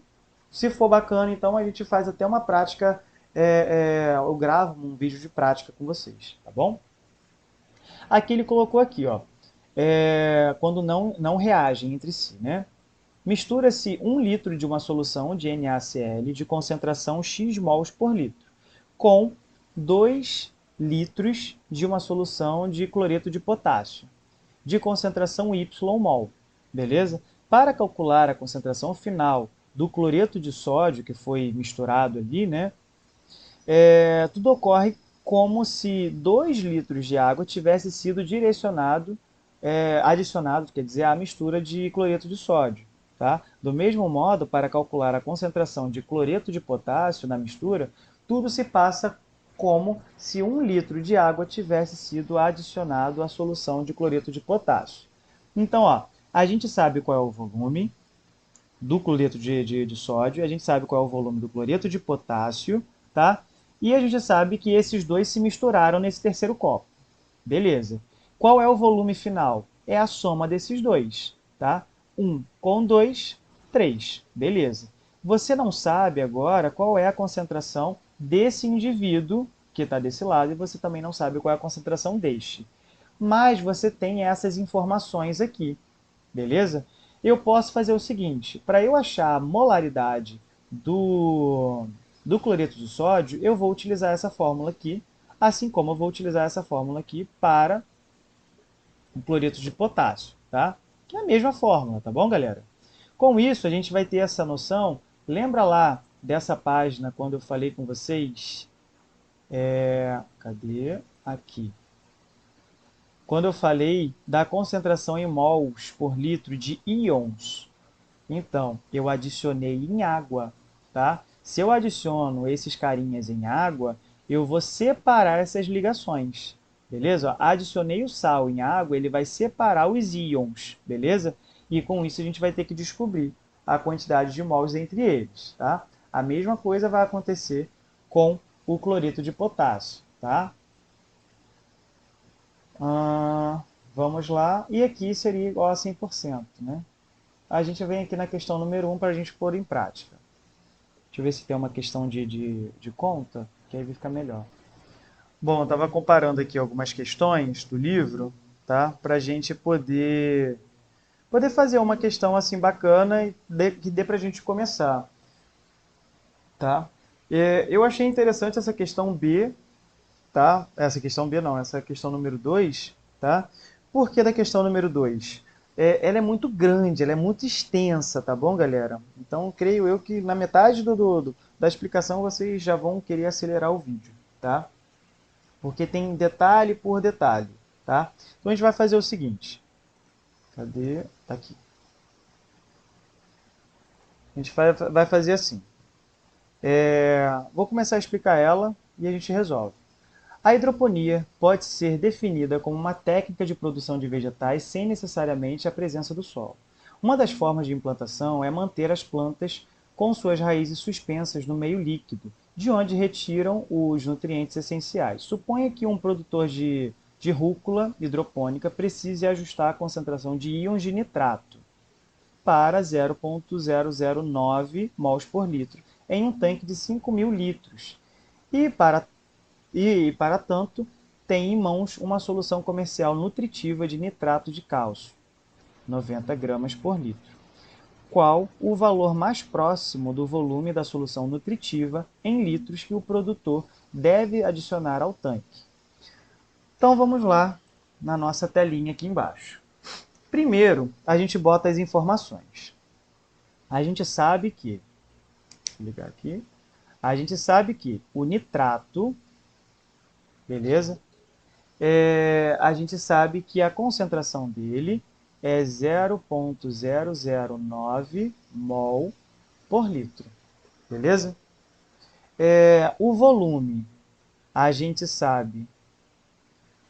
for bacana, então a gente faz até uma prática, eu gravo um vídeo de prática com vocês, tá bom? Aqui ele colocou aqui, ó, quando não reagem entre si, né? Mistura-se 1 litro de uma solução de NaCl de concentração x mols por litro com 2 litros de uma solução de cloreto de potássio de concentração Y mol, beleza? Para calcular a concentração final do cloreto de sódio que foi misturado ali, né? Tudo ocorre como se 2 litros de água tivesse sido adicionado, quer dizer, à mistura de cloreto de sódio. Tá? Do mesmo modo, para calcular a concentração de cloreto de potássio na mistura, tudo se passa como se 1 litro de água tivesse sido adicionado à solução de cloreto de potássio. Então, ó, a gente sabe qual é o volume do cloreto de sódio, a gente sabe qual é o volume do cloreto de potássio, tá? E a gente sabe que esses dois se misturaram nesse terceiro copo. Beleza. Qual é o volume final? É a soma desses dois, tá? 1 com 2, 3. Beleza. Você não sabe agora qual é a concentração desse indivíduo que está desse lado e você também não sabe qual é a concentração deste. Mas você tem essas informações aqui, beleza? Eu posso fazer o seguinte, para eu achar a molaridade do cloreto de sódio, eu vou utilizar essa fórmula aqui, assim como eu vou utilizar essa fórmula aqui para o cloreto de potássio, tá? Que é a mesma fórmula, tá bom, galera? Com isso, a gente vai ter essa noção. Lembra lá dessa página quando eu falei com vocês? Cadê? Aqui. Quando eu falei da concentração em mols por litro de íons, então, eu adicionei em água, tá? Se eu adiciono esses carinhas em água, eu vou separar essas ligações, beleza? Adicionei o sal em água, ele vai separar os íons, beleza? E com isso a gente vai ter que descobrir a quantidade de mols entre eles, tá? A mesma coisa vai acontecer com o cloreto de potássio, tá? Vamos lá. E aqui seria igual a 100%, né? A gente vem aqui na questão número 1 para a gente pôr em prática. Deixa eu ver se tem uma questão de conta, que aí vai ficar melhor. Bom, eu estava comparando aqui algumas questões do livro, tá? Para a gente poder fazer uma questão assim bacana e que dê para a gente começar, tá? Eu achei interessante essa questão B, tá? Essa questão B não, essa questão número 2, tá? Por que da questão número 2? Ela é muito grande, ela é muito extensa, tá bom, galera? Então, creio eu que na metade da explicação vocês já vão querer acelerar o vídeo, tá? Porque tem detalhe por detalhe, tá? Então, a gente vai fazer o seguinte. Cadê? Tá aqui. A gente vai fazer assim. Vou começar a explicar ela e a gente resolve. A hidroponia pode ser definida como uma técnica de produção de vegetais sem necessariamente a presença do solo. Uma das formas de implantação é manter as plantas com suas raízes suspensas no meio líquido, de onde retiram os nutrientes essenciais. Suponha que um produtor de rúcula hidropônica precise ajustar a concentração de íons de nitrato para 0,009 mols por litro em um tanque de 5.000 litros. Para tanto, tem em mãos uma solução comercial nutritiva de nitrato de cálcio, 90 gramas por litro. Qual o valor mais próximo do volume da solução nutritiva em litros que o produtor deve adicionar ao tanque? Então vamos lá na nossa telinha aqui embaixo. Primeiro, a gente bota as informações. A gente sabe que, vou ligar aqui, a gente sabe que o nitrato, beleza? A gente sabe que a concentração dele é 0,009 mol por litro, beleza? O volume, a gente sabe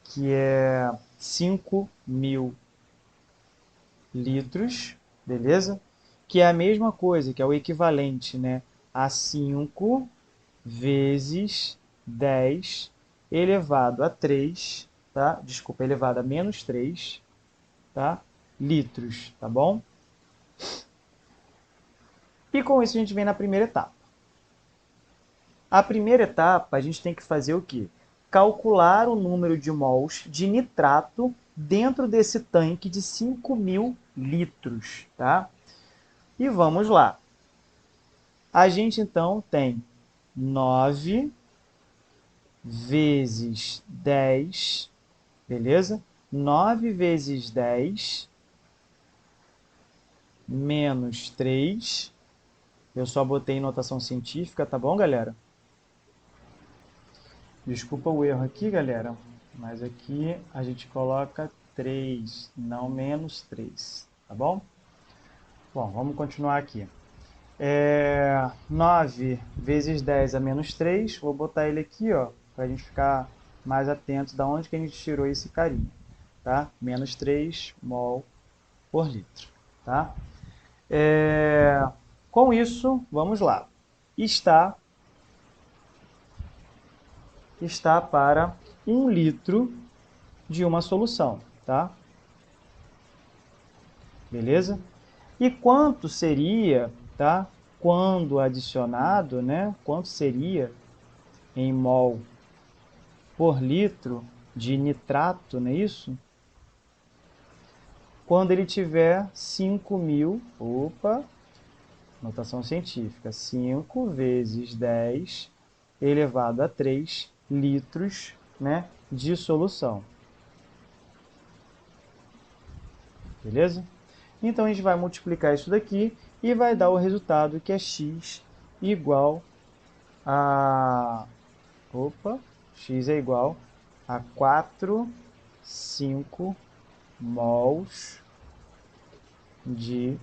que é 5.000 litros, beleza? Que é a mesma coisa, que é o equivalente, né, a 5 vezes 10 elevado a 3, tá? Desculpa, elevado a menos 3, tá? Litros, tá bom? E com isso a gente vem na primeira etapa. A primeira etapa, a gente tem que fazer o quê? Calcular o número de mols de nitrato dentro desse tanque de 5.000 litros, tá? E vamos lá. A gente, então, tem 9 vezes 10, beleza? 9 vezes 10 menos 3. Eu só botei em notação científica, tá bom, galera? Desculpa o erro aqui, galera, mas aqui a gente coloca 3, não menos 3, tá bom? Bom, vamos continuar aqui. 9 vezes 10 a menos 3, vou botar ele aqui, ó, para a gente ficar mais atento de onde que a gente tirou esse carinha, tá? Menos 3 mol por litro, tá? Com isso, vamos lá. Está para 1 litro de uma solução, tá? Beleza? E quanto seria, tá? Quando adicionado, né? Quanto seria em mol por litro de nitrato, não é isso? Quando ele tiver 5.000, notação científica, 5 vezes 10 elevado a 3 litros, né, de solução. Beleza? Então a gente vai multiplicar isso daqui e vai dar o resultado que é x igual a... x é igual a 4,5 mols de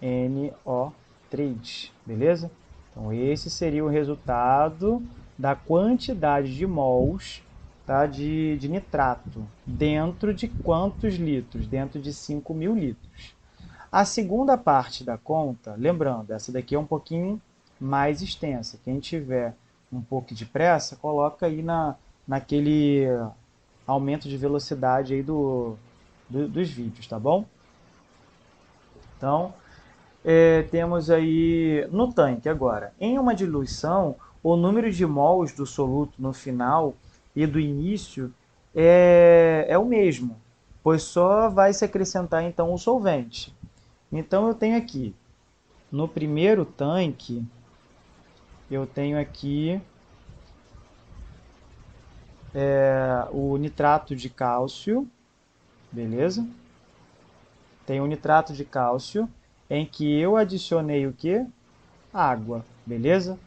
NO3, beleza? Então esse seria o resultado da quantidade de mols, tá, de nitrato dentro de quantos litros? Dentro de 5.000 litros. A segunda parte da conta, lembrando, essa daqui é um pouquinho mais extensa. Quem tiver um pouco de pressa, coloca aí naquele aumento de velocidade aí dos vídeos, tá bom? Então, temos aí no tanque agora. Em uma diluição, o número de mols do soluto no final e do início é o mesmo, pois só vai se acrescentar então o solvente. Então eu tenho aqui, no primeiro tanque, eu tenho aqui o nitrato de cálcio, beleza? Tem o nitrato de cálcio, em que eu adicionei o quê? Água, beleza?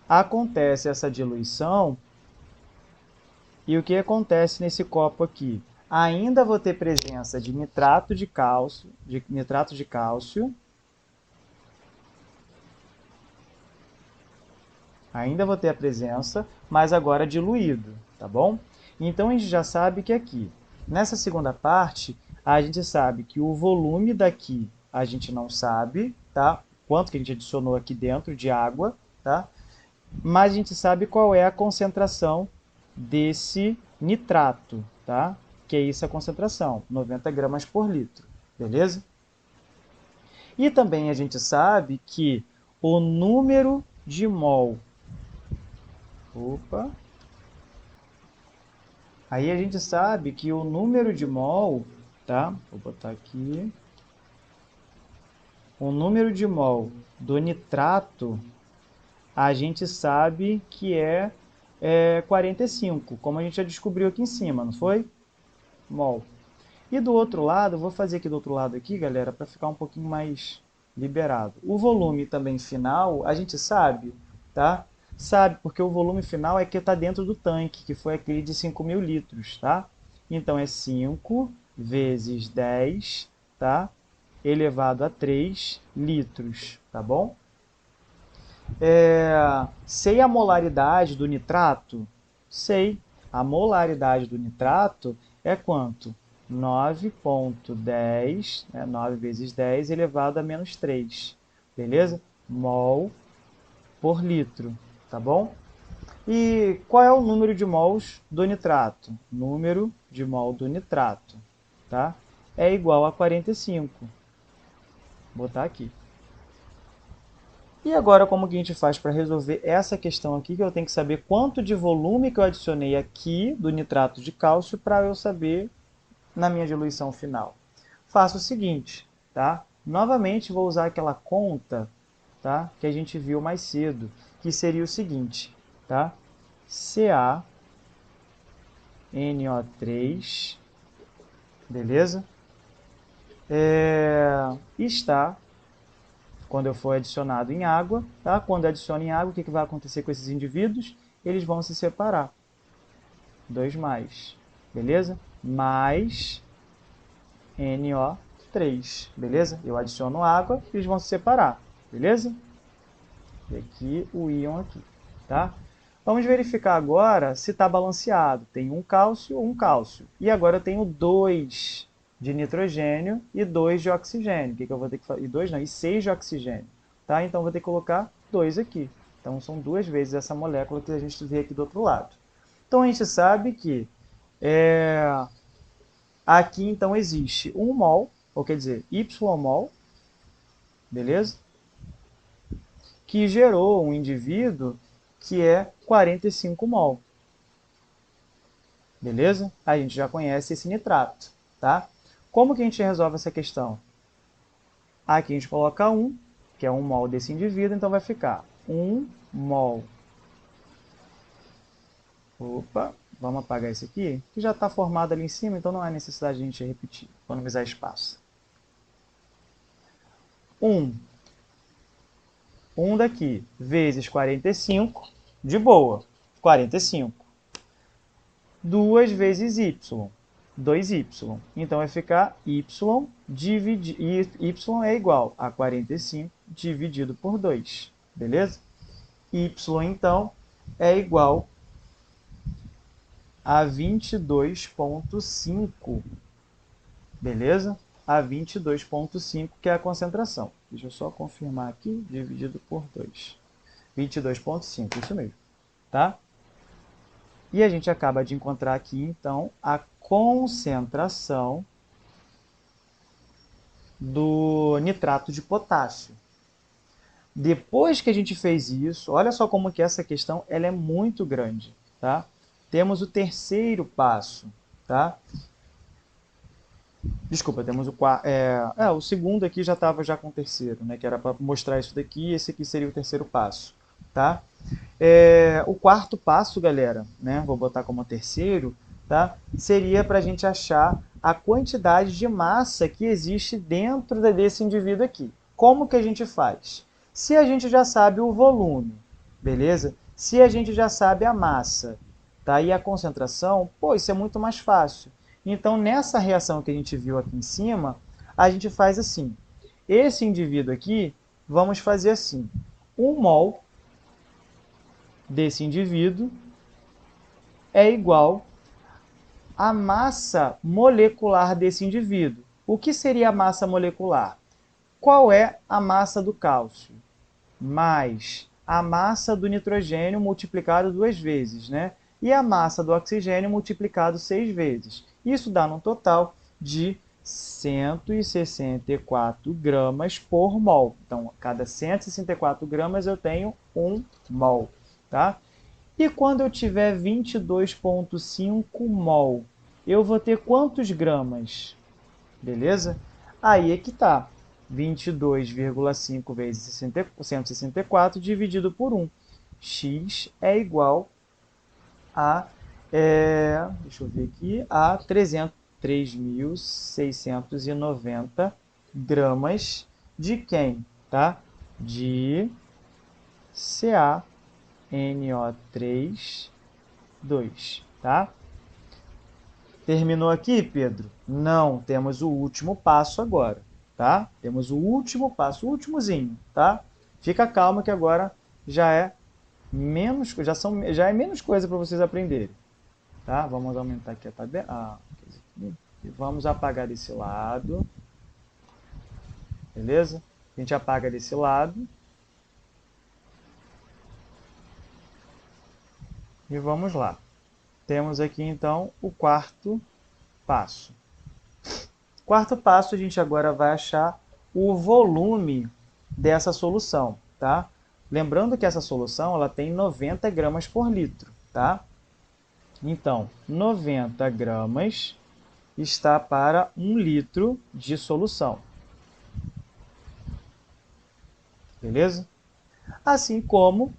Acontece essa diluição, e o que acontece nesse copo aqui? Ainda vou ter presença de nitrato de cálcio, Ainda vou ter a presença, mas agora diluído, tá bom? Então, a gente já sabe que aqui, nessa segunda parte, a gente sabe que o volume daqui a gente não sabe, tá? Quanto que a gente adicionou aqui dentro de água, tá? Mas a gente sabe qual é a concentração desse nitrato, tá? Que é isso a concentração, 90 gramas por litro, beleza? E também a gente sabe que o número de mol... Opa! Aí a gente sabe que o número de mol, tá? Vou botar aqui. O número de mol do nitrato, a gente sabe que é 45, como a gente já descobriu aqui em cima, não foi? Mol. E do outro lado, vou fazer aqui do outro lado aqui, galera, para ficar um pouquinho mais liberado. O volume também final, a gente sabe, tá? Sabe, porque o volume final é que está dentro do tanque, que foi aquele de 5.000 litros, tá? Então, é 5 vezes 10, tá? Elevado a 3 litros, tá bom? Sei a molaridade do nitrato? Sei. A molaridade do nitrato é quanto? 9,10, né? 9 vezes 10 elevado a menos 3. Beleza? Mol por litro, tá bom? E qual é o número de mols do nitrato? Número de mol do nitrato, tá? É igual a 45. Vou botar aqui. E agora, como que a gente faz para resolver essa questão aqui, que eu tenho que saber quanto de volume que eu adicionei aqui do nitrato de cálcio para eu saber na minha diluição final? Faço o seguinte, tá? Novamente vou usar aquela conta, tá? Que a gente viu mais cedo, que seria o seguinte, tá? CaNO3, beleza? Está, quando eu for adicionado em água, tá? Quando adiciono em água, o que vai acontecer com esses indivíduos? Eles vão se separar. 2 mais, beleza? Mais NO3, beleza? Eu adiciono água, eles vão se separar, beleza? E aqui o íon aqui, tá? Vamos verificar agora se está balanceado. Tem um cálcio. E agora eu tenho 2 de nitrogênio e 2 de oxigênio. O que eu vou ter que fazer? E 2 não, e 6 de oxigênio. Tá? Então, eu vou ter que colocar 2 aqui. Então, são 2 vezes essa molécula que a gente vê aqui do outro lado. Então, a gente sabe que aqui, então, existe 1 mol, ou quer dizer, Y mol, beleza? Que gerou um indivíduo que é 45 mol. Beleza? A gente já conhece esse nitrato, tá? Como que a gente resolve essa questão? Aqui a gente coloca 1, que é 1 mol desse indivíduo, então vai ficar 1 mol. Opa, vamos apagar isso aqui, que já está formado ali em cima, então não há necessidade de a gente repetir, economizar espaço. 1 daqui, vezes 45, de boa, 45. 2 vezes y, 2y. Então, vai ficar y é igual a 45 dividido por 2, beleza? Y, então, é igual a 22,5, beleza? A 22,5, que é a concentração. Deixa eu só confirmar aqui, dividido por 2. 22,5, isso mesmo, tá? E a gente acaba de encontrar aqui, então, a concentração do nitrato de potássio. Depois que a gente fez isso, olha só como que essa questão ela é muito grande, tá? Temos o terceiro passo, tá? Desculpa, temos o segundo aqui já estava já com o terceiro, né? Que era para mostrar isso daqui, esse aqui seria o terceiro passo, tá? O quarto passo, galera, né? Vou botar como terceiro, tá? Seria para a gente achar a quantidade de massa que existe dentro desse indivíduo aqui. Como que a gente faz? Se a gente já sabe o volume, beleza? Se a gente já sabe a massa, tá? E a concentração, pô, isso é muito mais fácil. Então, nessa reação que a gente viu aqui em cima, a gente faz assim. Esse indivíduo aqui, vamos fazer assim. 1 mol desse indivíduo é igual à massa molecular desse indivíduo. O que seria a massa molecular? Qual é a massa do cálcio? Mais a massa do nitrogênio multiplicado 2 vezes, né? E a massa do oxigênio multiplicado 6 vezes. Isso dá um total de 164 gramas por mol. Então, cada 164 gramas eu tenho 1 mol, tá? E quando eu tiver 22,5 mol, eu vou ter quantos gramas? Beleza? Aí é que tá. 22,5 vezes 164 dividido por 1. X é igual a, deixa eu ver aqui, a 3.690 gramas de quem? Tá? De CaNO3, 2, tá? Terminou aqui, Pedro? Não, temos o último passo agora, tá? Temos o último passo, o últimozinho, tá? Fica calmo que agora já é menos coisa para vocês aprenderem, tá? Vamos aumentar aqui a tabela, e vamos apagar desse lado, beleza? A gente apaga desse lado e vamos lá. Temos aqui então o quarto passo. Quarto passo, a gente agora vai achar o volume dessa solução, tá? Lembrando que essa solução ela tem 90 gramas por litro, tá? Então, 90 gramas está para 1 litro de solução. Beleza? Assim como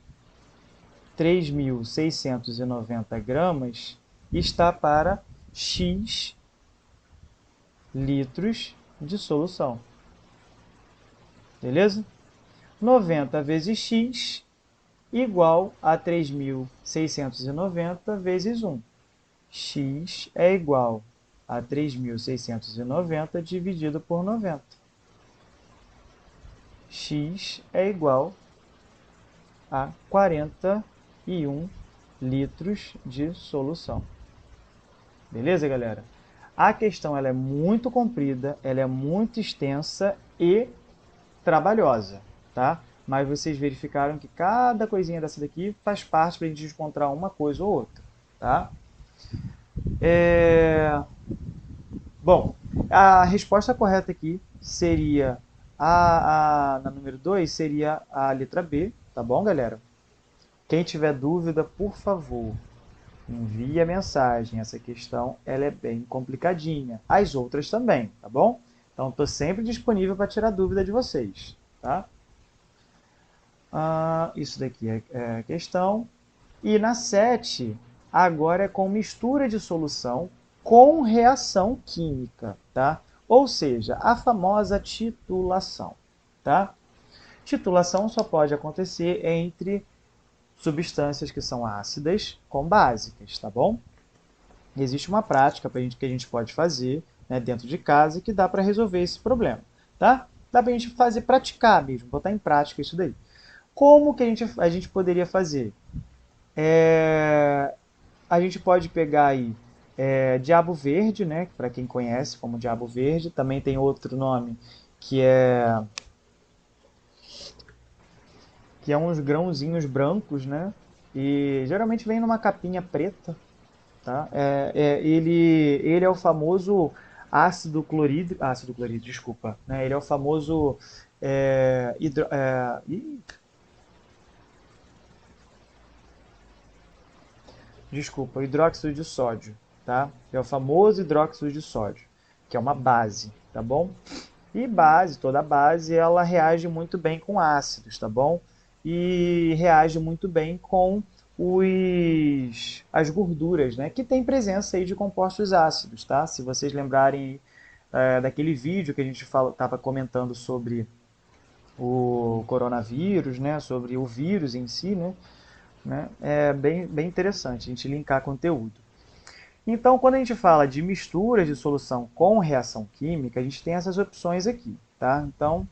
3.690 gramas está para X litros de solução. Beleza? 90 vezes x igual a 3.690 vezes 1. X é igual a 3.690 dividido por 90. X é igual a 41 litros de solução. Beleza, galera? A questão ela é muito comprida, ela é muito extensa e trabalhosa, tá? Mas vocês verificaram que cada coisinha dessa daqui faz parte para a gente encontrar uma coisa ou outra, tá? Bom, a resposta correta aqui seria na número 2 seria a letra B, tá bom, galera? Quem tiver dúvida, por favor, envie a mensagem. Essa questão ela é bem complicadinha. As outras também, tá bom? Então, estou sempre disponível para tirar dúvida de vocês, tá? Isso daqui é a questão. E na 7, agora é com mistura de solução com reação química, tá? Ou seja, a famosa titulação, tá? Titulação só pode acontecer entre substâncias que são ácidas com básicas, tá bom? E existe uma prática que a gente pode fazer, né, dentro de casa que dá para resolver esse problema, tá? Dá para a gente praticar mesmo, botar em prática isso daí. Como que a gente poderia fazer? A gente pode pegar aí diabo verde, né? Para quem conhece como diabo verde, também tem outro nome que é uns grãozinhos brancos, né? E geralmente vem numa capinha preta, tá? Ele é o famoso ácido clorídrico, desculpa, né? Ele é o famoso hidróxido de sódio, tá? É o famoso hidróxido de sódio, que é uma base, tá bom? E toda base, ela reage muito bem com ácidos, tá bom? E reage muito bem com as gorduras, né? Que tem presença aí de compostos ácidos, tá? Se vocês lembrarem daquele vídeo que a gente estava comentando sobre o coronavírus, né? Sobre o vírus em si, né? É bem interessante a gente linkar conteúdo. Então, quando a gente fala de mistura de solução com reação química, a gente tem essas opções aqui, tá? Então,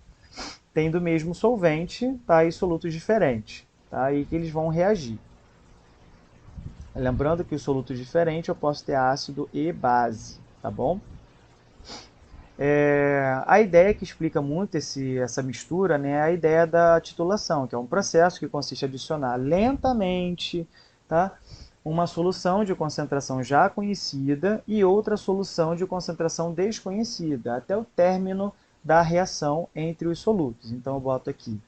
tem do mesmo solvente, tá? E solutos diferentes, tá? E que eles vão reagir. Lembrando que os solutos diferentes eu posso ter ácido e base, tá bom? A ideia que explica muito essa mistura, né, é a ideia da titulação, que é um processo que consiste em adicionar lentamente, tá, uma solução de concentração já conhecida e outra solução de concentração desconhecida, até o término da reação entre os solutos. Então eu boto aqui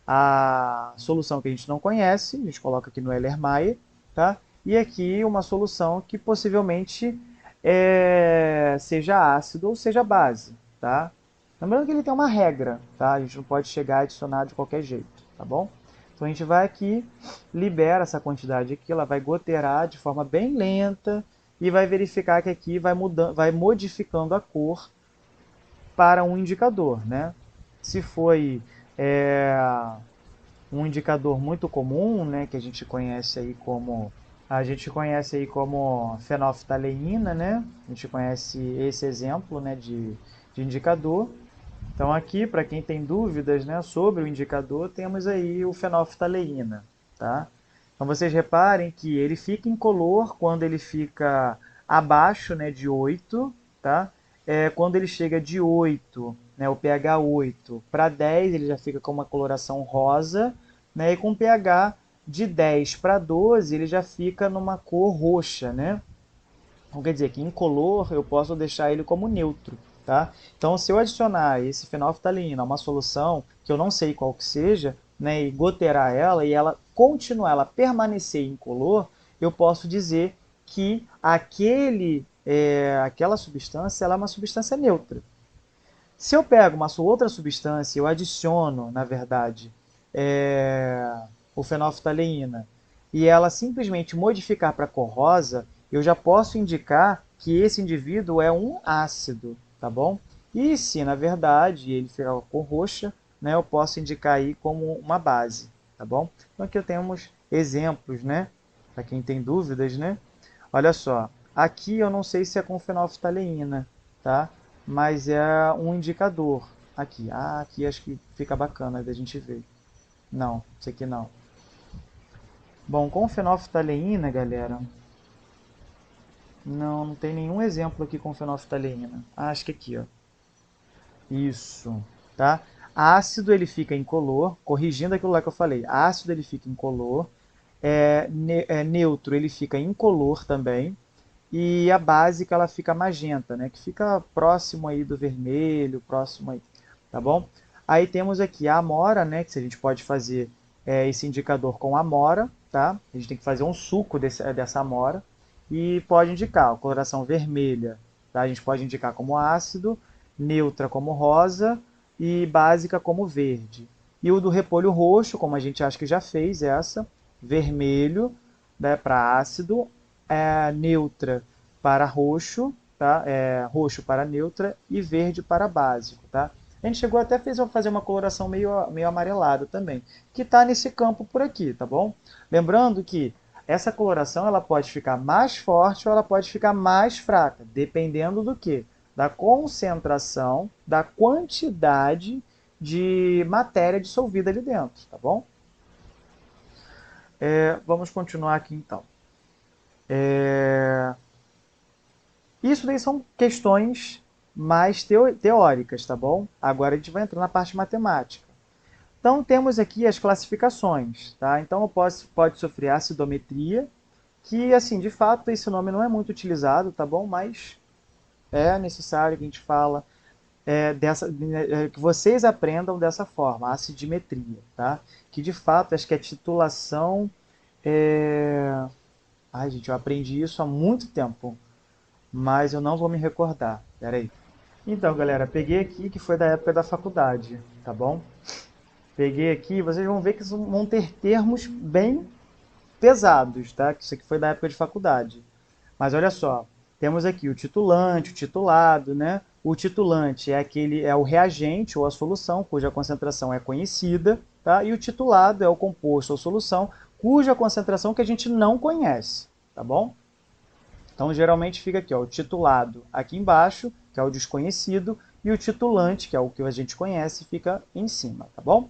a solução que a gente não conhece, a gente coloca aqui no Euler-Mayer, tá? E aqui uma solução que possivelmente seja ácido ou seja base, tá? Lembrando que ele tem uma regra, tá? A gente não pode chegar a adicionar de qualquer jeito, tá bom? Então a gente vai aqui, libera essa quantidade aqui, ela vai goteirar de forma bem lenta e vai verificar que aqui vai mudando, vai modificando a cor para um indicador, né? Se foi é, um indicador muito comum, né, que a gente conhece aí como fenolftaleína, né? A gente conhece esse exemplo, né, de indicador. Então aqui, para quem tem dúvidas, né, sobre o indicador, temos aí o fenolftaleína, tá? Então vocês reparem que ele fica incolor quando ele fica abaixo, né, de 8, tá? Quando ele chega de 8, né, o pH 8 para 10, ele já fica com uma coloração rosa, né, e com pH de 10 para 12, ele já fica numa cor roxa, né? Então quer dizer que incolor eu posso deixar ele como neutro, tá? Então se eu adicionar esse fenolftaleína a uma solução que eu não sei qual que seja, né, e goteirar ela e ela continuar, ela permanecer incolor, eu posso dizer que aquela substância ela é uma substância neutra. Se eu pego uma outra substância, eu adiciono, na verdade, o fenolftaleína, e ela simplesmente modificar para cor rosa, eu já posso indicar que esse indivíduo é um ácido, tá bom? E se, na verdade, ele ficar com a cor roxa, né, eu posso indicar aí como uma base, tá bom? Então aqui temos exemplos, né? Para quem tem dúvidas, né? Olha só, aqui eu não sei se é com fenolftaleína, tá? Mas é um indicador. Aqui, aqui acho que fica bacana da gente ver. Não, isso aqui não. Bom, com fenolftaleína, galera, não tem nenhum exemplo aqui com fenolftaleína. Acho que aqui, ó. Isso, tá? Ácido ele fica incolor, corrigindo aquilo lá que eu falei. Ácido ele fica incolor, neutro ele fica incolor também, e a básica ela fica magenta, né? Que fica próximo aí do vermelho, próximo aí, tá bom? Aí temos aqui a amora, né? Que a gente pode fazer esse indicador com amora, tá? A gente tem que fazer um suco dessa amora e pode indicar a coloração vermelha, tá? A gente pode indicar como ácido, neutra como rosa e básica como verde. E o do repolho roxo, como a gente acha que já fez essa, vermelho, né, para ácido, neutra para roxo, tá? Roxo para neutra e verde para básico, tá? A gente chegou até a fazer uma coloração meio amarelada também, que está nesse campo por aqui, tá bom? Lembrando que essa coloração ela pode ficar mais forte ou ela pode ficar mais fraca, dependendo do quê? Da concentração, da quantidade de matéria dissolvida ali dentro, tá bom? Vamos continuar aqui então. Isso daí são questões mais teóricas, tá bom? Agora a gente vai entrar na parte matemática. Então temos aqui as classificações, tá? Então pode sofrer acidometria, que assim, de fato esse nome não é muito utilizado, tá bom? Mas é necessário que a gente fala que vocês aprendam dessa forma, acidimetria, tá? Que de fato acho que a titulação Ai, gente, eu aprendi isso há muito tempo, mas eu não vou me recordar. Pera aí. Então, galera, peguei aqui que foi da época da faculdade, tá bom? Peguei aqui, vocês vão ver que vão ter termos bem pesados, tá? Que isso aqui foi da época de faculdade. Mas olha só, temos aqui o titulante, o titulado, né? O titulante é o reagente ou a solução cuja concentração é conhecida, tá? E o titulado é o composto ou solução cuja concentração que a gente não conhece, tá bom? Então, geralmente fica aqui, ó, o titulado aqui embaixo, que é o desconhecido, e o titulante, que é o que a gente conhece, fica em cima, tá bom?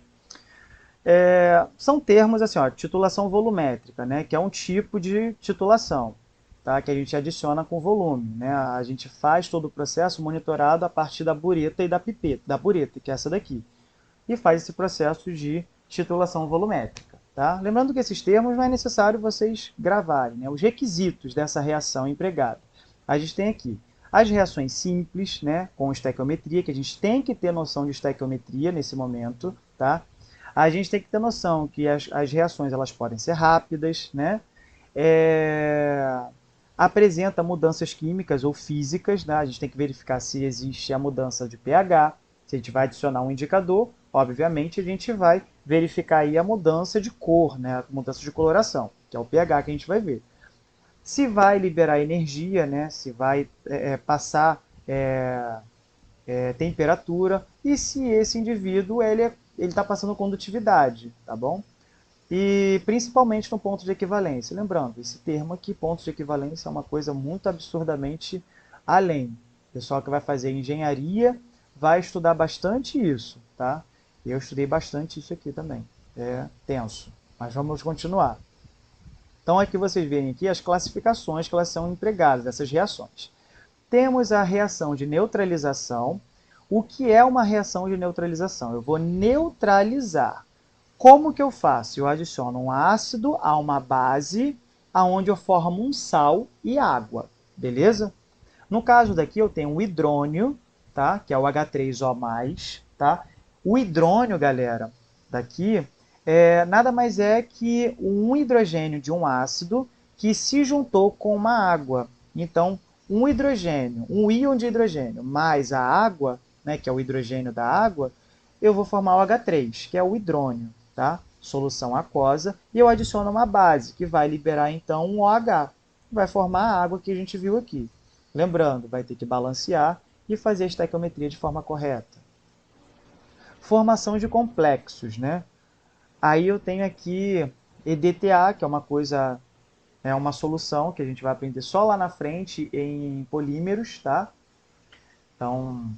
São termos assim, ó, titulação volumétrica, né, que é um tipo de titulação, tá, que a gente adiciona com volume, né, a gente faz todo o processo monitorado a partir da bureta e da pipeta, da bureta, que é essa daqui, e faz esse processo de titulação volumétrica. Tá? Lembrando que esses termos não é necessário vocês gravarem, né, os requisitos dessa reação empregada. A gente tem aqui as reações simples, né, com estequiometria, que a gente tem que ter noção de estequiometria nesse momento, tá? A gente tem que ter noção que as reações elas podem ser rápidas, né? É... Apresenta mudanças químicas ou físicas, né? A gente tem que verificar se existe a mudança de pH. Se a gente vai adicionar um indicador, obviamente a gente vai verificar aí a mudança de cor, né? A mudança de coloração, que é o pH que a gente vai ver. Se vai liberar energia, né? Se vai passar temperatura e se esse indivíduo ele está passando condutividade, tá bom? E principalmente no ponto de equivalência. Lembrando, esse termo aqui, ponto de equivalência, é uma coisa muito absurdamente além. O pessoal que vai fazer engenharia vai estudar bastante isso, tá? Eu estudei bastante isso aqui também. É tenso, mas vamos continuar. Então aqui vocês veem aqui as classificações que elas são empregadas, dessas reações. Temos a reação de neutralização. O que é uma reação de neutralização? Eu vou neutralizar. Como que eu faço? Eu adiciono um ácido a uma base, aonde eu formo um sal e água, beleza? No caso daqui eu tenho um hidrônio, tá? Que é o H3O+, tá? O hidrônio, galera, daqui nada mais é que um hidrogênio de um ácido que se juntou com uma água. Então, um hidrogênio, um íon de hidrogênio mais a água, né, que é o hidrogênio da água, eu vou formar o H3, que é o hidrônio, tá? Solução aquosa, e eu adiciono uma base, que vai liberar então um OH, vai formar a água que a gente viu aqui. Lembrando, vai ter que balancear e fazer a estequiometria de forma correta. Formação de complexos, né? Aí eu tenho aqui EDTA, que é uma coisa, é uma solução que a gente vai aprender só lá na frente em polímeros, tá? Então,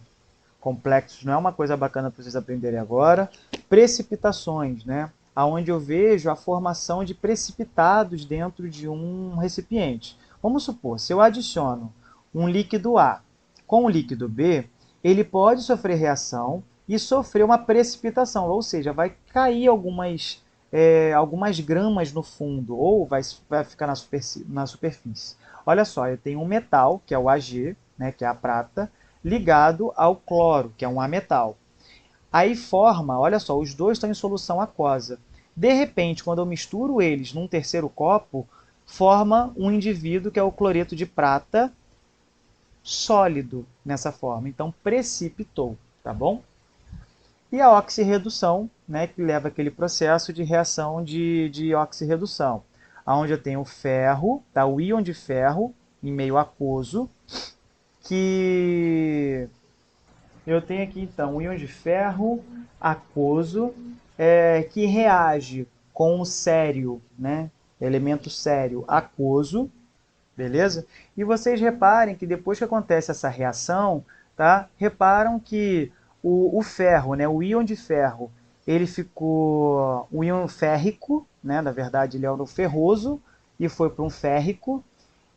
complexos não é uma coisa bacana para vocês aprenderem agora. Precipitações, né? Aonde eu vejo a formação de precipitados dentro de um recipiente. Vamos supor, se eu adiciono um líquido A com o líquido B, ele pode sofrer reação e sofrer uma precipitação, ou seja, vai cair algumas gramas no fundo, ou vai ficar na superfície. Olha só, eu tenho um metal, que é o Ag, né, que é a prata, ligado ao cloro, que é um ametal. Aí forma, olha só, os dois estão em solução aquosa. De repente, quando eu misturo eles num terceiro copo, forma um indivíduo que é o cloreto de prata sólido nessa forma. Então, precipitou, tá bom? E a oxirredução, né, que leva aquele processo de reação de oxirredução, onde eu tenho o ferro, tá, o íon de ferro em meio aquoso, que eu tenho aqui então um íon de ferro aquoso que reage com o sério, né, elemento sério aquoso, beleza? E vocês reparem que depois que acontece essa reação, tá? Reparam que o ferro, né, o íon de ferro, ele ficou um íon férrico, né? Na verdade ele era um ferroso e foi para um férrico,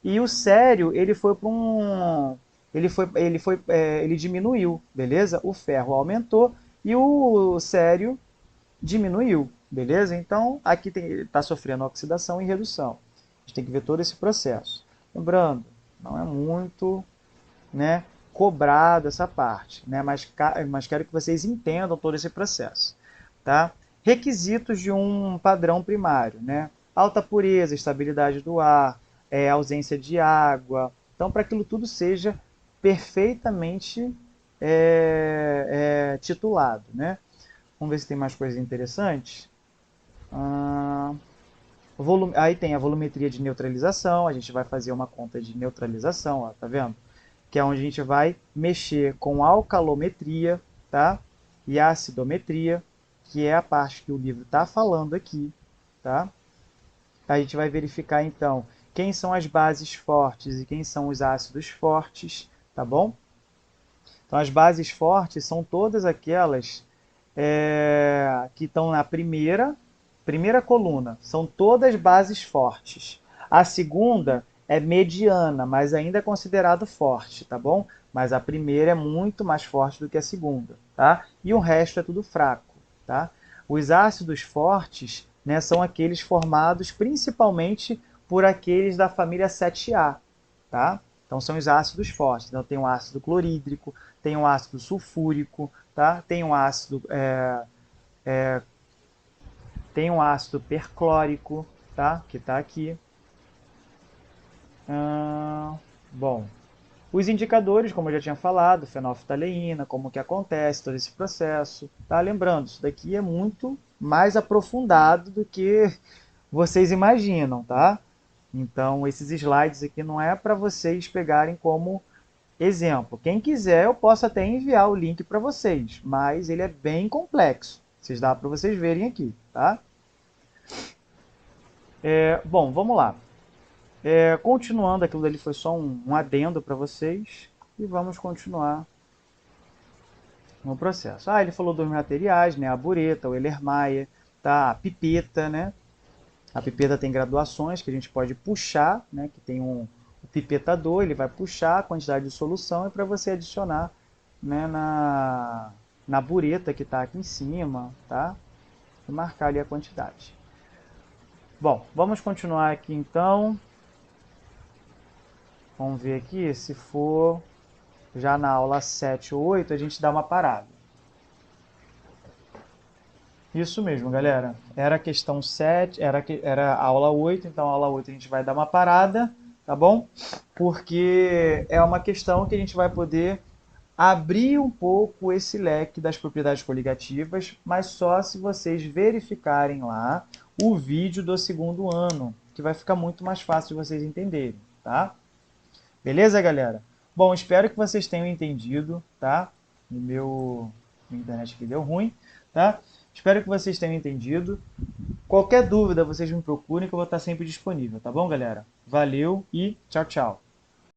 e o sério ele foi para um ele diminuiu, beleza? O ferro aumentou e o sério diminuiu, beleza? Então aqui está sofrendo oxidação e redução. A gente tem que ver todo esse processo. Lembrando, não é muito, né, cobrado essa parte, né, mas quero que vocês entendam todo esse processo. Tá? Requisitos de um padrão primário, né? Alta pureza, estabilidade do ar, ausência de água. Então, para que aquilo tudo seja perfeitamente titulado. Né? Vamos ver se tem mais coisas interessantes. Aí tem a volumetria de neutralização, a gente vai fazer uma conta de neutralização, ó, tá vendo? Que é onde a gente vai mexer com alcalometria, tá? E acidometria, que é a parte que o livro está falando aqui, tá? A gente vai verificar então quem são as bases fortes e quem são os ácidos fortes, tá bom? Então as bases fortes são todas aquelas que estão na primeira coluna, são todas bases fortes. A segunda é mediana, mas ainda é considerado forte, tá bom? Mas a primeira é muito mais forte do que a segunda, tá? E o resto é tudo fraco, tá? Os ácidos fortes, né, são aqueles formados principalmente por aqueles da família 7A, tá? Então são os ácidos fortes. Então tem o ácido clorídrico, tem o ácido sulfúrico, tá? Tem um ácido perclórico, tá? Que está aqui. Bom, os indicadores, como eu já tinha falado, fenolftaleína, como que acontece todo esse processo, tá? Lembrando, isso daqui é muito mais aprofundado do que vocês imaginam, tá? Então, esses slides aqui não é para vocês pegarem como exemplo. Quem quiser, eu posso até enviar o link para vocês, mas ele é bem complexo. Vocês dá para vocês verem aqui, tá? Bom, vamos lá. Continuando, aquilo dali foi só um adendo para vocês e vamos continuar no processo. Ele falou dos materiais, né? A bureta, o Erlenmeyer, tá? A pipeta, né? A pipeta tem graduações que a gente pode puxar, né? Que tem o pipetador, ele vai puxar a quantidade de solução e para você adicionar, né, na bureta que está aqui em cima, tá? E marcar ali a quantidade. Bom, vamos continuar aqui então. Vamos ver aqui, se for já na aula 7 ou 8, a gente dá uma parada. Isso mesmo, galera. Era a questão 7, era a aula 8, então a aula 8 a gente vai dar uma parada, tá bom? Porque é uma questão que a gente vai poder abrir um pouco esse leque das propriedades coligativas, mas só se vocês verificarem lá o vídeo do segundo ano, que vai ficar muito mais fácil de vocês entenderem, tá? Beleza, galera? Bom, espero que vocês tenham entendido, tá? Minha internet aqui deu ruim, tá? Espero que vocês tenham entendido. Qualquer dúvida, vocês me procurem que eu vou estar sempre disponível, tá bom, galera? Valeu e tchau, tchau.